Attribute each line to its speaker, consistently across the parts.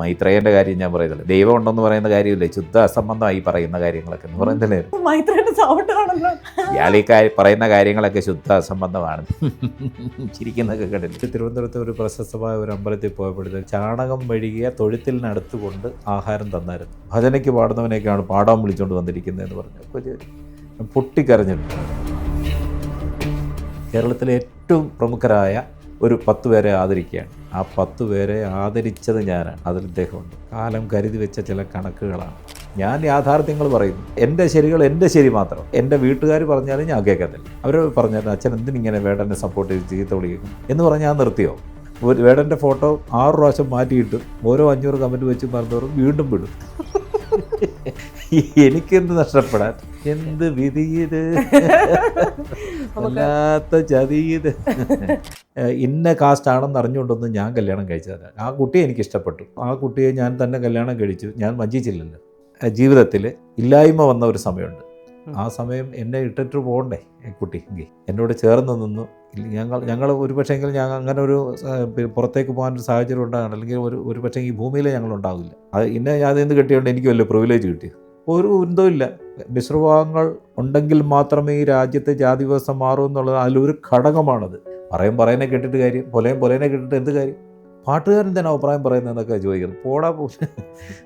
Speaker 1: മൈത്രേയൻ്റെ കാര്യം ഞാൻ പറയുന്നില്ല. ദൈവം ഉണ്ടെന്ന് പറയുന്ന കാര്യമില്ലേ, ശുദ്ധ അസംബന്ധമായി പറയുന്ന കാര്യങ്ങളൊക്കെ എന്ന് പറയുന്നില്ലേ. ഇയാൾ ഈ പറയുന്ന കാര്യങ്ങളൊക്കെ ശുദ്ധ അസംബന്ധമാണ്. ചിരിക്കുന്നൊക്കെ കണ്ടില്ല. തിരുവനന്തപുരത്ത് ഒരു പ്രശസ്തമായ ഒരു അമ്പലത്തിൽ പോയപ്പോഴത്തേക്ക് ചാണകം മെഴുകിയ തൊഴുത്തിനടുത്ത് കൊണ്ട് ആഹാരം തന്നായിരുന്നു. ഭജനയ്ക്ക് പാടുന്നവനെയൊക്കെയാണ് പാടാൻ വിളിച്ചുകൊണ്ട് വന്നിരിക്കുന്നതെന്ന് പറഞ്ഞു. അപ്പോൾ പൊട്ടിക്കരഞ്ഞിട്ടുണ്ട്. കേരളത്തിലെ ഏറ്റവും പ്രമുഖരായ ഒരു 10 പേരെ ആദരിക്കുകയാണ്. ആ 10 പേരെ ആദരിച്ചത് ഞാനാണ്. അതിൽ ഇദ്ദേഹമുണ്ട്. കാലം കരുതി വെച്ച ചില കണക്കുകളാണ്. ഞാൻ യാഥാർത്ഥ്യങ്ങൾ പറയുന്നു. എൻ്റെ ശരികൾ എൻ്റെ ശരി മാത്രം. എൻ്റെ വീട്ടുകാർ പറഞ്ഞാലും ഞാൻ കേൾക്കത്തില്ല. അവർ പറഞ്ഞാൽ അച്ഛൻ എന്തിനിങ്ങനെ വേടനെ സപ്പോർട്ട് ചെയ്ത് ചീത്ത വിളിക്കും എന്ന് പറഞ്ഞാൽ ഞാൻ നിർത്തിയോ? വേടൻ്റെ ഫോട്ടോ 6 പ്രാവശ്യം മാറ്റിയിട്ട് ഓരോ 500 കമൻറ്റ് വെച്ച് പറഞ്ഞവരും വീണ്ടും വിടും. എനിക്കെന്ത് നഷ്ടപ്പെടാൻ, എന്ത് വിധിയത്, വല്ലാത്ത ചതിയത്. ഇന്ന കാസ്റ്റ് ആണെന്ന് അറിഞ്ഞുകൊണ്ടൊന്നും ഞാൻ കല്യാണം കഴിച്ചതല്ല. ആ കുട്ടിയെ എനിക്ക് ഇഷ്ടപ്പെട്ടു. ആ കുട്ടിയെ ഞാൻ തന്നെ കല്യാണം കഴിച്ചു. ഞാൻ വഞ്ചിച്ചില്ലല്ലോ. ജീവിതത്തിൽ ഇല്ലായ്മ വന്ന ഒരു സമയമുണ്ട്. ആ സമയം എന്നെ ഇട്ടിട്ട് പോകണ്ടേ കുട്ടി. എന്നോട് ചേർന്ന് നിന്നു. ഞങ്ങൾ ഒരു പക്ഷേങ്കിൽ ഞാൻ അങ്ങനെ ഒരു പുറത്തേക്ക് പോകാനൊരു സാഹചര്യം ഉണ്ടാകണം, അല്ലെങ്കിൽ ഒരു പക്ഷേ ഈ ഭൂമിയിൽ ഞങ്ങളുണ്ടാവില്ല. അത് ഇന്നെ ഞാൻ എന്ത് കിട്ടിയോണ്ട് എനിക്ക് വലിയ പ്രിവിലേജ് കിട്ടി? ഒരു എന്തോ ഇല്ല. മിശ്രഭാവങ്ങൾ ഉണ്ടെങ്കിൽ മാത്രമേ ഈ രാജ്യത്തെ ജാതി വ്യവസ്ഥ മാറൂ എന്നുള്ളത് അതിലൊരു ഘടകമാണത്. പറയുന്നതിനെ കേട്ടിട്ട് കാര്യം, പൊലേനെ കേട്ടിട്ട് എന്ത് കാര്യം? പാട്ടുകാരൻ തന്നെ അഭിപ്രായം പറയുന്നതെന്നൊക്കെ ചോദിക്കുന്നത്. പോടാ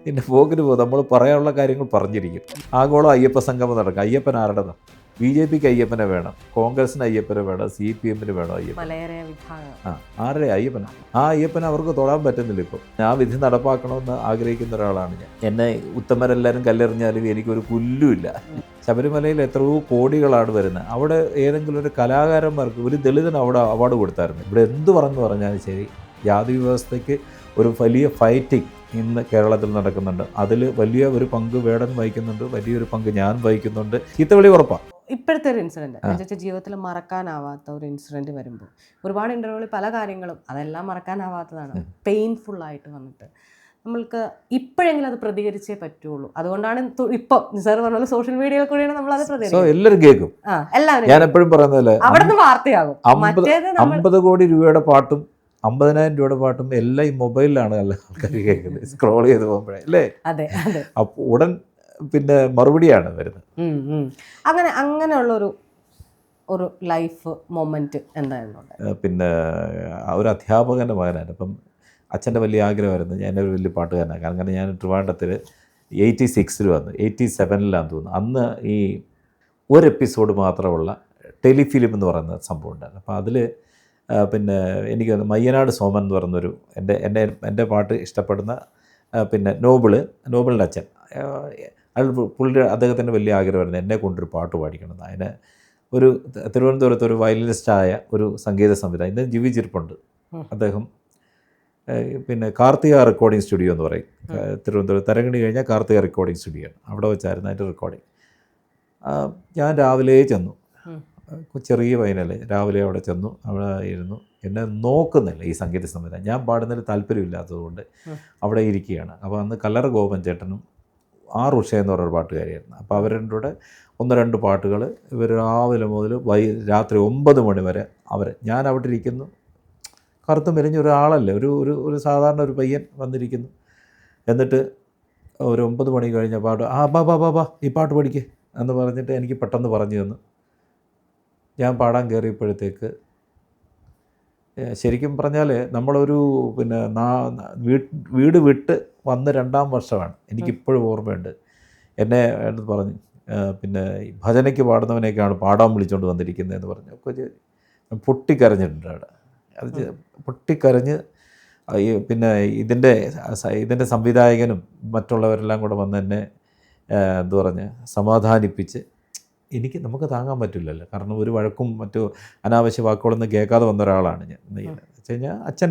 Speaker 1: പിന്നെ പോക്കിന് പോകും. നമ്മൾ പറയാനുള്ള കാര്യങ്ങൾ പറഞ്ഞിരിക്കും. ആഗോള അയ്യപ്പ സംഗമം നടക്കും. അയ്യപ്പൻ ആരുടെതാണ്? BJPക്ക് അയ്യപ്പനെ വേണം, കോൺഗ്രസിന് അയ്യപ്പനെ വേണം, CPMന് വേണം അയ്യപ്പൻ. ആരുടെ അയ്യപ്പന? ആ അയ്യപ്പനെ അവർക്ക് തൊടാൻ പറ്റുന്നില്ല. ഇപ്പം ആ വിധി നടപ്പാക്കണമെന്ന് ആഗ്രഹിക്കുന്ന ഒരാളാണ് ഞാൻ. എന്നെ ഉത്തമരെല്ലാവരും കല്ലെറിഞ്ഞാലും എനിക്കൊരു പുല്ലുമില്ല. ശബരിമലയിൽ എത്രയോ കോടികളാണ് വരുന്നത്. അവിടെ ഏതെങ്കിലും ഒരു കലാകാരന്മാർക്ക്, ഒരു ദളിതന് അവിടെ അവാർഡ് കൊടുത്തായിരുന്നു. ഇവിടെ എന്ത് പറഞ്ഞാലും ശരി, ജാതി വ്യവസ്ഥയ്ക്ക് ഒരു വലിയ ഫൈറ്റിംഗ് ഇന്ന് കേരളത്തിൽ നടക്കുന്നുണ്ട്. അതിൽ വലിയ ഒരു പങ്ക് വേടൻ വഹിക്കുന്നുണ്ട്, വലിയൊരു പങ്ക് ഞാൻ വഹിക്കുന്നുണ്ട്. ചീത്തവിളി ഉറപ്പാണ്.
Speaker 2: ഇപ്പോഴത്തെ ഒരു ഇൻസിഡൻറ്റ് ജീവിതത്തിൽ മറക്കാനാവാത്ത ഒരു ഇൻസിഡൻറ്റ് വരുമ്പോൾ, ഒരുപാട് ഇൻ്റർവ്യൂകളിൽ പല കാര്യങ്ങളും അതെല്ലാം മറക്കാനാവാത്തതാണ്. പെയിൻഫുൾ ആയിട്ട് വന്നിട്ട് നമ്മൾക്ക് ഇപ്പോഴെങ്കിലും അത് പ്രതികരിച്ചേ പറ്റുള്ളൂ. അതുകൊണ്ടാണ് ഇപ്പം സാർ പറഞ്ഞ സോഷ്യൽ മീഡിയയിൽ കൂടിയാണ് നമ്മൾ അത് പ്രതികരിക്കും.
Speaker 1: എല്ലാവരും കേൾക്കും.
Speaker 2: എല്ലാവരും
Speaker 1: ഞാൻ എപ്പോഴും പറയുന്നതല്ലേ,
Speaker 2: അവിടെ നിന്ന് വാർത്തയാകും.
Speaker 1: 50 കോടി രൂപയുടെ പാട്ടും 50,000 രൂപയുടെ പാട്ടും എല്ലാം ഈ മൊബൈലിലാണ് ആൾക്കാർ കേൾക്കുന്നത്, സ്ക്രോൾ ചെയ്ത് പോകുമ്പോഴേ അല്ലേ. അപ്പോൾ ഉടൻ പിന്നെ മറുപടിയാണ് വരുന്നത്.
Speaker 2: അങ്ങനെയുള്ളൊരു ലൈഫ് മൊമെന്റ് എന്തായിരുന്നു?
Speaker 1: പിന്നെ ഒരു അധ്യാപകൻ്റെ മകനാണ്. അപ്പം അച്ഛൻ്റെ വലിയ ആഗ്രഹമായിരുന്നു ഞാനൊരു വലിയ പാട്ടുകാരനാണ്. കാരണം ഞാൻ ട്രിവാൻഡ്രത്തിൽ 86 വന്നു, 87 തോന്നുന്നു. അന്ന് ഈ ഒരു എപ്പിസോഡ് മാത്രമുള്ള ടെലിഫിലിം എന്ന് പറയുന്ന സംഭവം ഉണ്ടായിരുന്നു. അപ്പോൾ അതിൽ പിന്നെ എനിക്ക് മയ്യനാട് സോമൻ എന്ന് പറയുന്നൊരു എൻ്റെ പാട്ട് ഇഷ്ടപ്പെടുന്ന പിന്നെ നോബിളിൻ്റെ അച്ഛൻ, അദ്ദേഹത്തിൻ്റെ വലിയ ആഗ്രഹമായിരുന്നു എന്നെ കൊണ്ടൊരു പാട്ട് പാടിക്കണം. അതിന് ഒരു തിരുവനന്തപുരത്ത് ഒരു വയലിനിസ്റ്റായ ഒരു സംഗീത സംവിധായകൻ ഇന്ന് ജീവിച്ചിരിപ്പുണ്ട്. അദ്ദേഹം പിന്നെ കാർത്തിക റെക്കോർഡിംഗ് സ്റ്റുഡിയോ എന്ന് പറയും, തിരുവനന്തപുരം തരങ്ങണി കഴിഞ്ഞാൽ കാർത്തിക റെക്കോർഡിംഗ് സ്റ്റുഡിയോ ആണ്. അവിടെ വെച്ചായിരുന്നു അതിൻ്റെ റെക്കോർഡിങ്. ഞാൻ രാവിലെ ചെന്നു, ചെറിയ പയ്യനല്ലേ, രാവിലെ അവിടെ ചെന്നു. അവിടെ ഇരുന്നു. എന്നെ നോക്കുന്നില്ല ഈ സംഗീത സംവിധാനം. ഞാൻ പാടുന്നതിൽ താല്പര്യമില്ലാത്തതുകൊണ്ട് അവിടെ ഇരിക്കുകയാണ്. അപ്പോൾ അന്ന് കല്ലറ ഗോപൻ ചേട്ടനും ഉഷ എന്ന് പറഞ്ഞൊരു പാട്ടുകാരിയായിരുന്നു. അപ്പോൾ അവരുടെ കൂടെ 1-2 പാട്ടുകൾ ഇവർ രാവിലെ മുതൽ രാത്രി 9 മണി വരെ ഞാൻ അവിടെ ഇരിക്കുന്നു. കറുത്ത് മെലിഞ്ഞ ഒരാളല്ലേ, ഒരു സാധാരണ ഒരു പയ്യൻ വന്നിരിക്കുന്നു. എന്നിട്ട് ഒരു 9 മണി കഴിഞ്ഞ പാട്ട് ബാ ഈ പാട്ട് പഠിക്കേ എന്ന് പറഞ്ഞിട്ട് എനിക്ക് പെട്ടെന്ന് പറഞ്ഞു തന്നു. ഞാൻ പാടാൻ കയറിയപ്പോഴത്തേക്ക് ശരിക്കും പറഞ്ഞാൽ നമ്മളൊരു പിന്നെ വീട് വിട്ട് വന്ന് 2-ാം വർഷമാണ്. എനിക്കിപ്പോഴും ഓർമ്മയുണ്ട്. എന്നെ പറഞ്ഞു പിന്നെ ഭജനയ്ക്ക് പാടുന്നവനെയൊക്കെയാണ് പാടാൻ വിളിച്ചുകൊണ്ട് വന്നിരിക്കുന്നതെന്ന് പറഞ്ഞു. അപ്പോൾ പൊട്ടിക്കരഞ്ഞിട്ടുണ്ട് അവിടെ. അത് പൊട്ടിക്കരഞ്ഞ് പിന്നെ ഇതിൻ്റെ സംവിധായകനും മറ്റുള്ളവരെല്ലാം കൂടെ വന്ന് എന്നെ സമാധാനിപ്പിച്ച്, നമുക്ക് താങ്ങാൻ പറ്റില്ലല്ലോ. കാരണം ഒരു വഴക്കും മറ്റു അനാവശ്യ വാക്കുകളൊന്നും കേൾക്കാതെ വന്ന ഒരാളാണ് ഞാൻ. വെച്ച് കഴിഞ്ഞാൽ അച്ഛൻ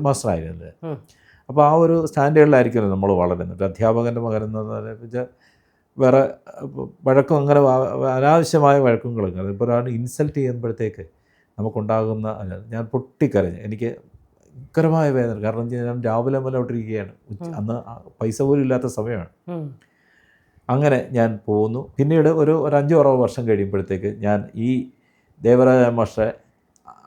Speaker 1: മാസ്റ്ററായിരുന്നല്ലേ. അപ്പോൾ ആ ഒരു സ്റ്റാൻഡേർഡിലായിരിക്കുമല്ലോ നമ്മൾ വളരുന്നത്. അധ്യാപകൻ്റെ മകനെന്ന് വെച്ചാൽ വേറെ വഴക്കും അങ്ങനെ അനാവശ്യമായ വഴക്കങ്ങളൊക്കെ അതിപ്പോൾ ഒരാൾ ഇൻസൾട്ട് ചെയ്യുമ്പോഴത്തേക്ക് നമുക്കുണ്ടാകുന്ന ഞാൻ പൊട്ടിക്കരഞ്ഞ്. എനിക്ക് ഭയങ്കരമായ വേദന. കാരണം ഞാൻ രാവിലെ മുതൽ ഇരിക്കുകയാണ്. അന്ന് പൈസ പോലും ഇല്ലാത്ത സമയമാണ്. അങ്ങനെ ഞാൻ പോന്നു. പിന്നീട് ഒരു 5-6 വർഷം കഴിയുമ്പോഴത്തേക്ക് ഞാൻ ഈ ദേവരാജ മാസ്റ്ററെ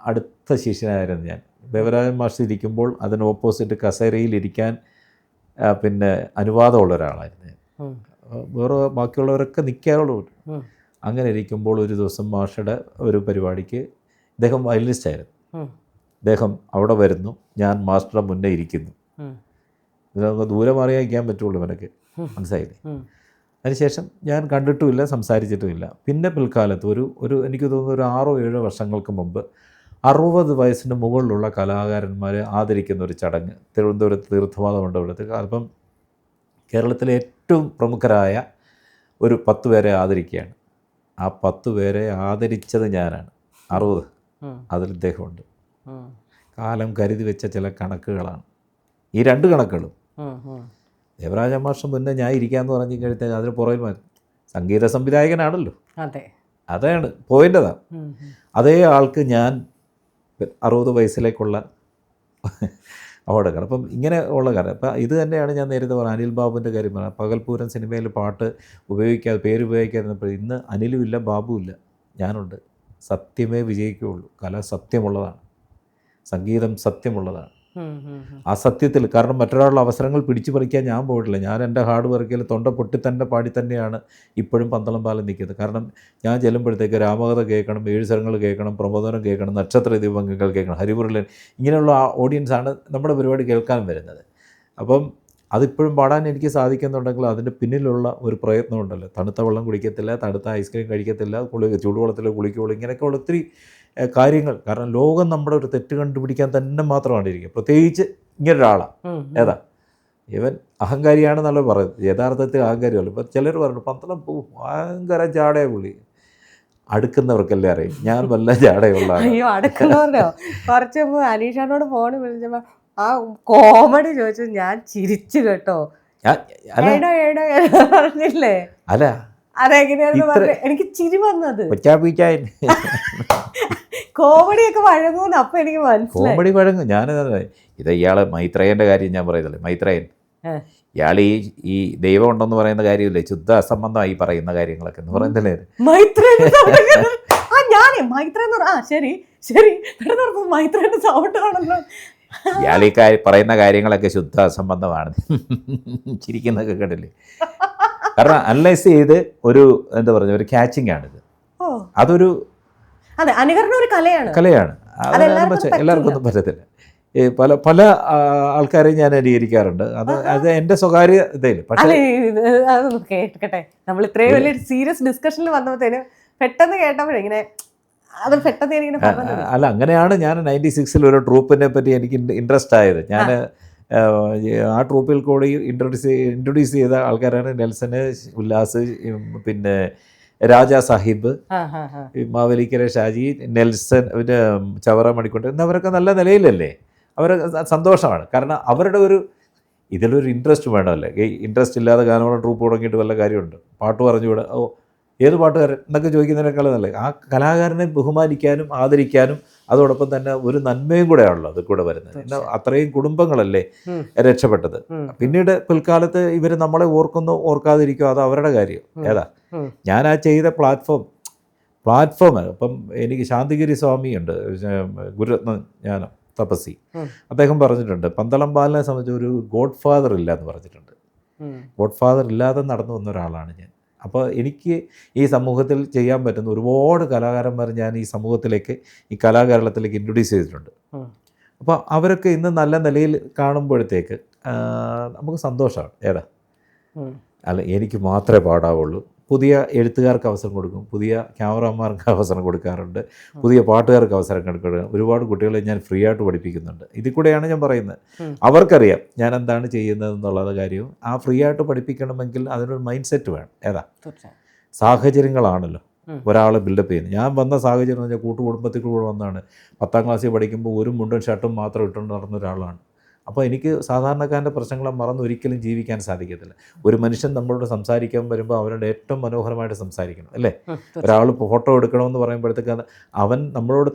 Speaker 1: അടുത്ത ശിഷ്യനായിരുന്നു ഞാൻ. ദേവരാജൻ മാസ്റ്റർ ഇരിക്കുമ്പോൾ അതിന് ഓപ്പോസിറ്റ് കസേരയിൽ ഇരിക്കാൻ പിന്നെ അനുവാദമുള്ള ഒരാളായിരുന്നു ഞാൻ.
Speaker 2: ഉം.
Speaker 1: വേറെ ബാക്കിയുള്ളവരൊക്കെ നിൽക്കാറുള്ളൂ.
Speaker 2: ഉം.
Speaker 1: അങ്ങനെ ഇരിക്കുമ്പോൾ ഒരു ദിവസം മാഷയുടെ ഒരു പരിപാടിക്ക് ഇദ്ദേഹം വയലിനിസ്റ്റായിരുന്നു.
Speaker 2: ഉം.
Speaker 1: അദ്ദേഹം അവിടെ വരുന്നു, ഞാൻ മാസ്റ്ററുടെ മുന്നേ ഇരിക്കുന്നു.
Speaker 2: ഉം.
Speaker 1: ഇതൊക്കെ ദൂരെ മാറിയാൽ ഇരിക്കാൻ പറ്റുള്ളൂ എനിക്ക്, മനസ്സിലായില്ലേ? അതിനുശേഷം ഞാൻ കണ്ടിട്ടുമില്ല, സംസാരിച്ചിട്ടുമില്ല. പിന്നെ പിൽക്കാലത്ത് ഒരു എനിക്ക് തോന്നുന്നു ഒരു 6-7 വർഷങ്ങൾക്ക് മുമ്പ് 60 വയസ്സിന് മുകളിലുള്ള കലാകാരന്മാരെ ആദരിക്കുന്ന ഒരു ചടങ്ങ് തിരുവനന്തപുരത്ത് തീർത്ഥവാദം മണ്ഡപത്തിൽ. അപ്പം കേരളത്തിലെ ഏറ്റവും പ്രമുഖരായ ഒരു 10 പേരെ ആദരിക്കുകയാണ്. ആ 10 പേരെ ആദരിച്ചത് ഞാനാണ്. 60 അതിൽ ഇദ്ദേഹമുണ്ട്. കാലം കരുതി വെച്ച ചില കണക്കുകളാണ് ഈ 2 കണക്കുകളും. ദേവരാജ മാഷ് മുന്നേ ഞാൻ ഇരിക്കാമെന്ന് പറഞ്ഞു കഴിഞ്ഞാൽ അതിന് പുറകിൽ സംഗീത സംവിധായകനാണല്ലോ. അതാണ് പോയിൻ്റ്. അതാണ് അതേ ആൾക്ക് ഞാൻ 60 വയസ്സിലേക്കുള്ള അവാർഡൊക്കെ. അപ്പം ഇങ്ങനെ ഉള്ള കാര്യം. അപ്പം ഇത് തന്നെയാണ് ഞാൻ നേരത്തെ പറഞ്ഞത്. അനിൽ ബാബുവിൻ്റെ കാര്യം പറഞ്ഞത്. പകൽപൂരം സിനിമയിൽ പാട്ട് ഉപയോഗിക്കാതെ, പേര് ഉപയോഗിക്കാതിരുന്നപ്പോൾ ഇന്ന് അനിലും ഇല്ല, ബാബുവും ഇല്ല, ഞാനുണ്ട്. സത്യമേ വിജയിക്കുകയുള്ളൂ. കല സത്യമുള്ളതാണ്, സംഗീതം സത്യമുള്ളതാണ്. ആ സത്യത്തിൽ, കാരണം മറ്റൊരാളുടെ അവസരങ്ങൾ പിടിച്ചു പറിക്കാൻ ഞാൻ പോയിട്ടില്ല. ഞാൻ എൻ്റെ ഹാർഡ് വർക്കിൽ തൊണ്ട പൊട്ടി തന്നെ പാടി തന്നെയാണ് ഇപ്പോഴും പന്തളം പാലം നിൽക്കുന്നത്. കാരണം ഞാൻ ചെല്ലുമ്പോഴത്തേക്ക് രാമകഥ കേൾക്കണം, 7 സ്വരങ്ങൾ കേൾക്കണം, പ്രബോധനം കേൾക്കണം, നക്ഷത്ര ദീപങ്ങൾ കേൾക്കണം, ഹരിമുരളൻ, ഇങ്ങനെയുള്ള ഓഡിയൻസാണ് നമ്മുടെ പരിപാടി കേൾക്കാൻ വരുന്നത്. അപ്പം അതിപ്പോഴും പാടാൻ എനിക്ക് സാധിക്കുന്നുണ്ടെങ്കിൽ അതിൻ്റെ പിന്നിലുള്ള ഒരു പ്രയത്നമുണ്ടല്ലോ. തണുത്ത വെള്ളം കുടിക്കത്തില്ല, തണുത്ത ഐസ്ക്രീം കഴിക്കത്തില്ല, ചൂടുവെള്ളത്തിൽ കുളിക്കുകയുള്ളൂ, ഇങ്ങനെയൊക്കെയുള്ള ഒത്തിരി കാര്യങ്ങൾ. കാരണം ലോകം നമ്മുടെ ഒരു തെറ്റ് കണ്ടുപിടിക്കാൻ തന്നെ മാത്രമാണ് ഇരിക്കുക. പ്രത്യേകിച്ച് ഇങ്ങനൊരാളാണ്. ഏതാ ഇവൻ അഹങ്കാരിയാണെന്നല്ല പറയുന്നത്, യഥാർത്ഥത്തിൽ അഹങ്കാരിയല്ല. ഇപ്പം ചിലർ പറഞ്ഞു പന്തളം ഭയങ്കര ജാടയ പുള്ളി. അടുക്കുന്നവർക്കല്ലേ അറിയും ഞാൻ വല്ല ജാടയുള്ള.
Speaker 2: അയ്യോ, അടുക്കുന്നവരോ? കുറച്ച് മുമ്പ് അനീഷാനോട് ഫോൺ വിളിച്ചപ്പോൾ ആ കോമഡി ചോദിച്ചു, ഞാൻ ചിരിച്ചു കേട്ടോ. പറഞ്ഞില്ലേ?
Speaker 1: അല്ല
Speaker 2: അതെങ്ങനെയാണെന്ന് പറഞ്ഞു എനിക്ക് ചിരി വന്നത്. കോമഡിയൊക്കെ വഴങ്ങുമെന്ന് അപ്പൊ എനിക്ക് മനസ്സിലായി.
Speaker 1: കോമഡി വഴങ്ങും. ഇത് ഇയാള് മൈത്രേയൻ്റെ കാര്യം ഞാൻ പറയുന്നില്ലേ. മൈത്രേയൻ ഇയാൾ ഈ ദൈവം ഉണ്ടെന്ന് പറയുന്ന കാര്യമില്ലേ, ശുദ്ധ അസംബന്ധമായി പറയുന്ന കാര്യങ്ങളൊക്കെ എന്ന് പറയുന്നില്ലേ. ശരി ശരി മൈത്രേന്റെ സൗണ്ട് ആണല്ലോ. ഇയാൾ ഈ പറയുന്ന കാര്യങ്ങളൊക്കെ ശുദ്ധ അസംബന്ധമാണ്. ചിരിക്കുന്നതൊക്കെ കേട്ടില്ലേ. കാരണം അനലൈസ് ചെയ്ത് ഒരു എന്താ പറയുക, ഒരു ക്യാച്ചിങ് ആണിത്. അതൊരു കലയാണ്. എല്ലാവർക്കും ഒന്നും പറ്റത്തില്ല. പല പല ആൾക്കാരെയും ഞാൻ അനുകരിക്കാറുണ്ട്. അത് എൻ്റെ സ്വകാര്യ ഇതേലും. പക്ഷേ
Speaker 2: കേട്ടെ, നമ്മൾ ഇത്രയും വലിയ സീരിയസ് ഡിസ്കഷനിൽ വന്നപ്പോഴത്തേന് പെട്ടെന്ന് കേട്ടപ്പോഴേ ഇങ്ങനെ അത് പെട്ടെന്ന്
Speaker 1: അല്ല, അങ്ങനെയാണ് ഞാൻ 96-ൽ ഒരു ട്രൂപ്പിനെ പറ്റി എനിക്ക് ഇൻട്രസ്റ്റ് ആയത്. ഞാൻ ആ ട്രൂപ്പിൽ കൂടി ഇൻട്രൊഡ്യൂസ് ചെയ്ത ആൾക്കാരാണ് നെൽസന്, ഉല്ലാസ്, പിന്നെ രാജാ സാഹിബ്, മാവേലിക്കര ഷാജി, നെൽസൺ, പിന്നെ ചവറ മണിക്കൂട്ട് എന്നവരൊക്കെ നല്ല നിലയിലല്ലേ. അവർ സന്തോഷമാണ്. കാരണം അവരുടെ ഇതിലൊരു ഇൻട്രസ്റ്റ് വേണമല്ലേ. ഈ ഇൻട്രസ്റ്റ് ഇല്ലാതെ ഗാനമേള ട്രൂപ്പ് തുടങ്ങിയിട്ട് വല്ല കാര്യമുണ്ട്? പാട്ട് പറഞ്ഞുകൂടെ, ഏത് പാട്ടുകാരൻ എന്നൊക്കെ ചോദിക്കുന്നതിനേക്കാളും നല്ല ആ കലാകാരനെ ബഹുമാനിക്കാനും ആദരിക്കാനും അതോടൊപ്പം തന്നെ ഒരു നന്മയും കൂടെയാണല്ലോ അത് കൂടെ വരുന്നത്. എന്നാൽ അത്രയും കുടുംബങ്ങളല്ലേ രക്ഷപ്പെട്ടത്. പിന്നീട് പിൽക്കാലത്ത് ഇവർ നമ്മളെ ഓർക്കുന്നോ ഓർക്കാതിരിക്കുമോ അത് അവരുടെ കാര്യം. ഏതാ ഞാൻ ആ ചെയ്ത പ്ലാറ്റ്ഫോം അപ്പം എനിക്ക് ശാന്തിഗിരി സ്വാമിയുണ്ട്, ഗുരുരത്ന ജ്ഞാനം തപസ്സി. അദ്ദേഹം പറഞ്ഞിട്ടുണ്ട് പന്തളം ബാലനെ സംബന്ധിച്ച് ഒരു ഗോഡ് ഫാദർ ഇല്ല എന്ന് പറഞ്ഞിട്ടുണ്ട്. ഗോഡ് ഫാദർ ഇല്ലാതെ നടന്നു വന്ന ഒരാളാണ് ഞാൻ. അപ്പോൾ എനിക്ക് ഈ സമൂഹത്തിൽ ചെയ്യാൻ പറ്റുന്ന ഒരുപാട് കലാകാരന്മാർ ഞാൻ ഈ സമൂഹത്തിലേക്ക്, ഈ കലാകേരളത്തിലേക്ക് ഇൻട്രൊഡ്യൂസ് ചെയ്തിട്ടുണ്ട്. അപ്പോൾ അവരൊക്കെ ഇന്ന് നല്ല നിലയിൽ കാണുമ്പോഴത്തേക്ക് നമുക്ക് സന്തോഷമാണ്. ഏതാ അല്ല, എനിക്ക് മാത്രമേ പാടാവുള്ളൂ. പുതിയ എഴുത്തുകാർക്ക് അവസരം കൊടുക്കും, പുതിയ ക്യാമറമാർക്ക് അവസരം കൊടുക്കാറുണ്ട്, പുതിയ പാട്ടുകാർക്ക് അവസരം കൊടുക്കുക. ഒരുപാട് കുട്ടികളെ ഞാൻ ഫ്രീ ആയിട്ട് പഠിപ്പിക്കുന്നുണ്ട്. ഇതിൽ കൂടെയാണ് ഞാൻ പറയുന്നത്. അവർക്കറിയാം ഞാൻ എന്താണ് ചെയ്യുന്നത് എന്നുള്ള കാര്യവും. ആ ഫ്രീ ആയിട്ട് പഠിപ്പിക്കണമെങ്കിൽ അതിനൊരു മൈൻഡ് സെറ്റ് വേണം. ഏതാ സാഹചര്യങ്ങളാണല്ലോ ഒരാളെ ബിൽഡപ്പ് ചെയ്യുന്നത്. ഞാൻ വന്ന സാഹചര്യം എന്ന് പറഞ്ഞാൽ കൂട്ടുകുടുംബത്തിൽ കൂടെ വന്നതാണ്. 10ാം ക്ലാസ്സിൽ പഠിക്കുമ്പോൾ ഒരു മുണ്ടും ഷർട്ടും മാത്രം ഇട്ടുകൊണ്ട് നടന്ന ഒരാളാണ്. അപ്പോൾ എനിക്ക് സാധാരണക്കാരൻ്റെ പ്രശ്നങ്ങളെ മറന്ന് ഒരിക്കലും ജീവിക്കാൻ സാധിക്കത്തില്ല. ഒരു മനുഷ്യൻ നമ്മളോട് സംസാരിക്കാൻ വരുമ്പോൾ അവരുടെ ഏറ്റവും മനോഹരമായിട്ട് സംസാരിക്കണം, അല്ലേ? ഒരാൾ ഫോട്ടോ എടുക്കണമെന്ന് പറയുമ്പോഴത്തേക്ക് അവൻ നമ്മളോട്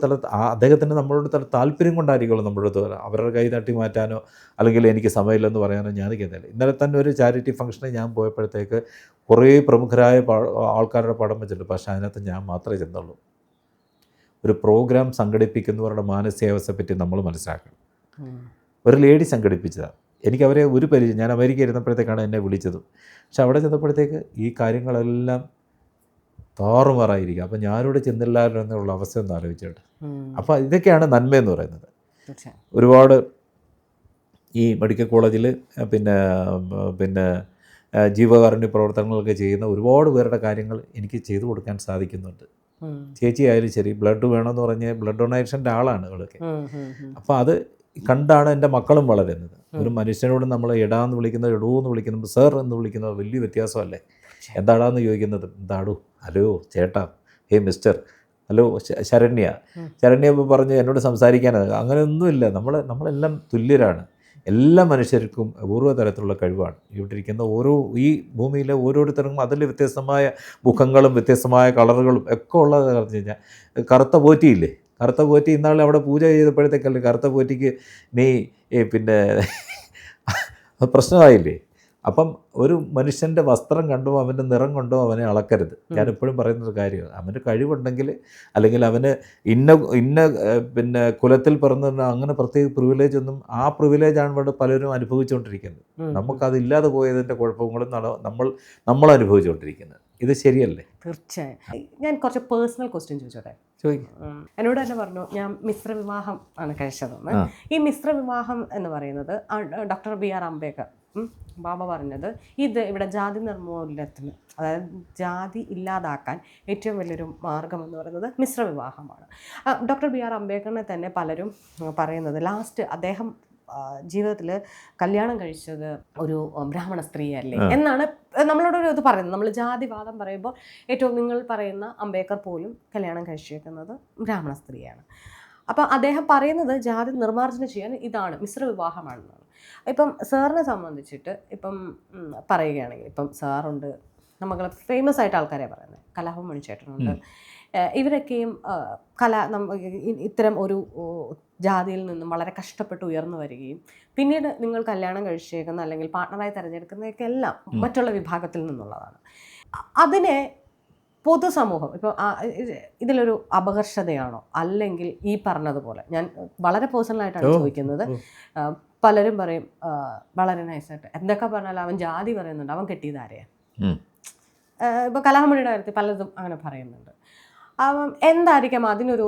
Speaker 1: അദ്ദേഹത്തിന് നമ്മളോട് താല്പര്യം കൊണ്ടായിരിക്കുമല്ലോ നമ്മളോട്. അവരുടെ കൈ തട്ടി മാറ്റാനോ അല്ലെങ്കിൽ എനിക്ക് സമയമില്ലെന്ന് പറയാനോ ഞാൻ നിൽക്കുന്നില്ല. ഇന്നലെ തന്നെ ഒരു ചാരിറ്റി ഫംഗ്ഷന് ഞാൻ പോയപ്പോഴത്തേക്ക് കുറേ പ്രമുഖരായ ആൾക്കാരുടെ പടം വെച്ചിട്ടുണ്ട്. പക്ഷേ അതിനകത്ത് ഞാൻ മാത്രമേ ചെന്നുള്ളൂ. ഒരു പ്രോഗ്രാം സംഘടിപ്പിക്കുന്നവരുടെ മാനസികാവസ്ഥയെ പറ്റി നമ്മൾ മനസ്സിലാക്കണം. ഒരു ലേഡി സംഘടിപ്പിച്ചതാണ്. എനിക്കവരെ ഒരു പരിചയം, ഞാൻ അമേരിക്ക ഇരുന്നപ്പോഴത്തേക്കാണ് എന്നെ വിളിച്ചത്. പക്ഷെ അവിടെ ചെന്നപ്പോഴത്തേക്ക് ഈ കാര്യങ്ങളെല്ലാം താറുമാറായിരിക്കും. അപ്പം ഞാനിവിടെ ചെന്നില്ലാലോ എന്നുള്ള അവസ്ഥ ഒന്ന് ആലോചിച്ചോട്ടെ. അപ്പോൾ ഇതൊക്കെയാണ് നന്മയെന്ന് പറയുന്നത്. ഒരുപാട് ഈ മെഡിക്കൽ കോളേജിൽ പിന്നെ പിന്നെ ജീവകാരുണ്യ പ്രവർത്തനങ്ങളൊക്കെ ചെയ്യുന്ന ഒരുപാട് പേരുടെ കാര്യങ്ങൾ എനിക്ക് ചെയ്തു കൊടുക്കാൻ സാധിക്കുന്നുണ്ട്. ചേച്ചി ആയാലും ശരി, ബ്ലഡ് വേണമെന്ന് പറഞ്ഞ് ബ്ലഡ് ഡൊണേഷൻ്റെ ആളാണ് ഇവളൊക്കെ. അപ്പോൾ അത് കണ്ടാണ് എൻ്റെ മക്കളും വളരുന്നത്. ഒരു മനുഷ്യനോട് നമ്മൾ എടാന്ന് വിളിക്കുന്നത് എടൂ എന്ന് വിളിക്കുന്നത് സർ എന്ന് വിളിക്കുന്നത് വലിയ വ്യത്യാസമല്ലേ. എന്താടാന്ന് ചോദിക്കുന്നത് എന്താടൂ, ഹലോ ചേട്ടാ, ഹേ മിസ്റ്റർ, ഹലോ ശരണ്യ ഇപ്പോൾ പറഞ്ഞ് എന്നോട് സംസാരിക്കാനത് അങ്ങനെയൊന്നുമില്ല. നമ്മളെല്ലാം തുല്യരാണ്. എല്ലാ മനുഷ്യർക്കും അപൂർവ തരത്തിലുള്ള കഴിവാണ്. ഇവിടെ ഇരിക്കുന്ന ഈ ഭൂമിയിലെ ഓരോരുത്തർക്കും അതിൽ വ്യത്യസ്തമായ മുഖങ്ങളും വ്യത്യസ്തമായ കളറുകളും ഒക്കെ ഉള്ളത് പറഞ്ഞു കഴിഞ്ഞാൽ കറുത്ത പോറ്റിയില്ലേ, കറുത്ത പോറ്റി ഇന്നാൾ അവിടെ പൂജ ചെയ്തപ്പോഴത്തേക്കല്ലേ കറുത്ത പോറ്റിക്ക് നീ പിന്നെ പ്രശ്നമായില്ലേ. അപ്പം ഒരു മനുഷ്യൻ്റെ വസ്ത്രം കണ്ടോ അവൻ്റെ നിറം കൊണ്ടോ അവനെ അളക്കരുത്. ഞാനെപ്പോഴും പറയുന്നൊരു കാര്യമാണ്, അവൻ്റെ കഴിവുണ്ടെങ്കിൽ അല്ലെങ്കിൽ അവന് ഇന്ന പിന്നെ കുലത്തിൽ പിറന്ന അങ്ങനെ പ്രത്യേക പ്രിവിലേജ് ഒന്നും, ആ പ്രിവിലേജാണ് ഇവിടെ പലരും അനുഭവിച്ചുകൊണ്ടിരിക്കുന്നത്. നമുക്കതില്ലാതെ പോയതിൻ്റെ കുഴപ്പങ്ങളും നമ്മൾ അനുഭവിച്ചുകൊണ്ടിരിക്കുന്നത്. ഇത് ശരിയല്ലേ?
Speaker 2: തീർച്ചയായും. ഞാൻ കുറച്ച് പേഴ്സണൽ ക്വസ്റ്റ്യൻ ചോദിച്ചോട്ടെ? എന്നോട് തന്നെ പറഞ്ഞു ഞാൻ മിശ്ര വിവാഹം ആണ് കഴിച്ചതെന്ന്. ഈ മിശ്ര വിവാഹം എന്ന് പറയുന്നത് ഡോക്ടർ BR അംബേദ്കർ ബാബ പറഞ്ഞത് ഇത് ഇവിടെ ജാതി നിർമൂലനത്തിന്, അതായത് ജാതി ഇല്ലാതാക്കാൻ ഏറ്റവും വലിയൊരു മാർഗം എന്ന് പറയുന്നത് മിശ്ര വിവാഹമാണ്. ഡോക്ടർ BR അംബേദ്കറിനെ തന്നെ പലരും പറയുന്നത് ലാസ്റ്റ് അദ്ദേഹം ജീവിതത്തിൽ കല്യാണം കഴിച്ചത് ഒരു ബ്രാഹ്മണ സ്ത്രീയല്ലേ എന്നാണ് നമ്മളോടൊരു ഇത് പറയുന്നത്. നമ്മൾ ജാതിവാദം പറയുമ്പോൾ ഏറ്റവും നിങ്ങൾ പറയുന്ന അംബേദ്കർ പോലും കല്യാണം കഴിച്ചേക്കുന്നത് ബ്രാഹ്മണ സ്ത്രീയാണ്. അപ്പോൾ അദ്ദേഹം പറയുന്നത് ജാതി നിർമ്മാർജ്ജനം ചെയ്യാൻ ഇതാണ് മിശ്ര വിവാഹമാണെന്നാണ്. ഇപ്പം സാറിനെ സംബന്ധിച്ചിട്ട് ഇപ്പം പറയുകയാണെങ്കിൽ ഇപ്പം സാറുണ്ട്, നമ്മൾ ഫേമസ് ആയിട്ട് ആൾക്കാരെ പറയുന്നത് കലാഭവൻ മണിച്ചേട്ടനുണ്ട്, ഇവരൊക്കെയും ഇത്തരം ഒരു ജാതിയിൽ നിന്നും വളരെ കഷ്ടപ്പെട്ട് ഉയർന്നു വരികയും പിന്നീട് നിങ്ങൾ കല്യാണം കഴിച്ചേക്കുന്ന അല്ലെങ്കിൽ പാർട്ട്ണറായി തിരഞ്ഞെടുക്കുന്നതൊക്കെ എല്ലാം മറ്റുള്ള വിഭാഗത്തിൽ നിന്നുള്ളതാണ്. അതിനെ പൊതുസമൂഹം ഇപ്പോൾ ഇതിലൊരു അപകർഷതയാണോ, അല്ലെങ്കിൽ ഈ പറഞ്ഞതുപോലെ ഞാൻ വളരെ പേഴ്സണലായിട്ടാണ് ചോദിക്കുന്നത്, പലരും പറയും വളരെ നൈസായിട്ട് എന്തൊക്കെ പറഞ്ഞാലും അവൻ ജാതി പറയുന്നുണ്ട്, അവൻ കെട്ടിയതാരെയാ. ഇപ്പോൾ കലാമണിയുടെ കാര്യത്തിൽ പലതും അങ്ങനെ പറയുന്നുണ്ട്. എന്തായിരിക്കാം അതിനൊരു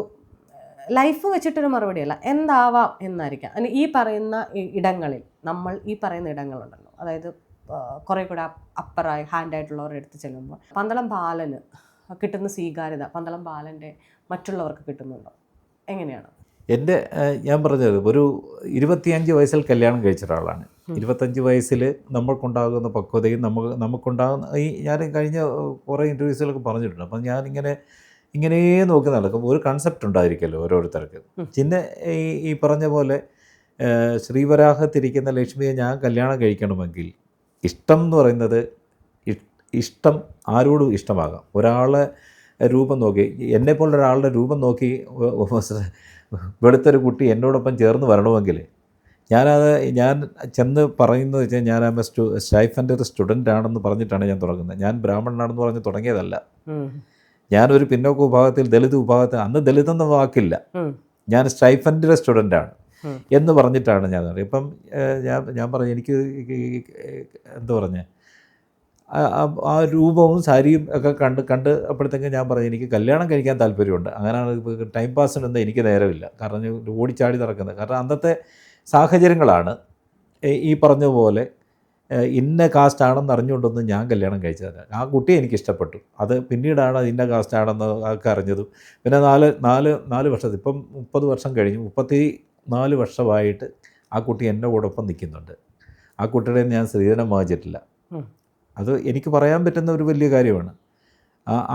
Speaker 2: ലൈഫ് വെച്ചിട്ടൊരു മറുപടിയല്ല, എന്താവാം എന്നായിരിക്കാം. ഈ പറയുന്ന ഇടങ്ങളിൽ ഈ പറയുന്ന ഇടങ്ങളുണ്ടല്ലോ, അതായത് കുറേ കൂടെ അപ്പറായി ഹാൻഡായിട്ടുള്ളവരുടെ അടുത്ത് ചെല്ലുമ്പോൾ പന്തളം ബാലന് കിട്ടുന്ന സ്വീകാര്യത പന്തളം ബാലൻ്റെ മറ്റുള്ളവർക്ക് കിട്ടുന്നുണ്ടോ, എങ്ങനെയാണ്?
Speaker 1: ഞാൻ പറഞ്ഞത് ഒരു 25 വയസ്സിൽ കല്യാണം കഴിച്ച ഒരാളാണ്. 25 വയസ്സിൽ നമ്മൾക്കുണ്ടാകുന്ന പക്വതയും നമുക്കുണ്ടാകുന്ന ഞാൻ കഴിഞ്ഞ കുറേ ഇൻ്റർവ്യൂസിലൊക്കെ പറഞ്ഞിട്ടുണ്ട്. അപ്പം ഞാനിങ്ങനെ നോക്കി നടക്കും. ഒരു കൺസെപ്റ്റ് ഉണ്ടായിരിക്കുമല്ലോ ഓരോരുത്തർക്ക്. പിന്നെ ഈ പറഞ്ഞ പോലെ ശ്രീവരാഹത്തിരിക്കുന്ന ലക്ഷ്മിയെ ഞാൻ കല്യാണം കഴിക്കണമെങ്കിൽ ഇഷ്ടം എന്ന് പറയുന്നത് ഇഷ്ടം ആരോടും ഇഷ്ടമാകാം. ഒരാളെ രൂപം നോക്കി, എന്നെപ്പോലുള്ള ഒരാളുടെ രൂപം നോക്കി വെളുത്തൊരു കുട്ടി എന്നോടൊപ്പം ചേർന്ന് വരണമെങ്കിൽ ഞാൻ ചെന്ന് പറയുന്നത് വെച്ചാൽ ഞാൻ സ്റ്റൈഫൻ്റെ ഒരു സ്റ്റുഡൻ്റ് ആണെന്ന് പറഞ്ഞിട്ടാണ് ഞാൻ തുടങ്ങുന്നത്. ഞാൻ ബ്രാഹ്മണനാണെന്ന് പറഞ്ഞ് തുടങ്ങിയതല്ല. ഞാനൊരു പിന്നോക്ക വിഭാഗത്തിൽ ദളിത് വിഭാഗത്തിൽ, അന്ന് ദളിതെന്ന വാക്കില്ല, ഞാൻ സ്റ്റൈഫൻ്റെ സ്റ്റുഡൻ്റാണ് എന്ന് പറഞ്ഞിട്ടാണ് ഞാൻ. ഇപ്പം ഞാൻ പറഞ്ഞു എനിക്ക് എന്താ പറഞ്ഞേ ആ രൂപവും സാരിയും ഒക്കെ കണ്ട് അപ്പോഴത്തേക്കും ഞാൻ പറഞ്ഞു എനിക്ക് കല്യാണം കഴിക്കാൻ താല്പര്യമുണ്ട്. അങ്ങനെയാണ് ടൈം പാസിനൊന്നും എനിക്ക് നേരമില്ല, കാരണം ഓടിച്ചാടി നടക്കുന്നത്. കാരണം അന്നത്തെ സാഹചര്യങ്ങളാണ് ഈ പറഞ്ഞ പോലെ ഇന്ന കാസ്റ്റാണെന്ന് അറിഞ്ഞുകൊണ്ടൊന്നും ഞാൻ കല്യാണം കഴിച്ചതല്ല. ആ കുട്ടിയെ എനിക്ക് ഇഷ്ടപ്പെട്ടു. അത് പിന്നീടാണ് ഇന്ന കാസ്റ്റാണെന്ന് ഒക്കെ അറിഞ്ഞതും. പിന്നെ നാല് വർഷത്തിൽ ഇപ്പം 30 വർഷം കഴിഞ്ഞു, 34 വർഷമായിട്ട് ആ കുട്ടി എൻ്റെ കൂടൊപ്പം നിൽക്കുന്നുണ്ട്. ആ കുട്ടിയുടെ ഞാൻ സ്ത്രീധനം വാങ്ങിച്ചിട്ടില്ല. അത് എനിക്ക് പറയാൻ പറ്റുന്ന ഒരു വലിയ കാര്യമാണ്.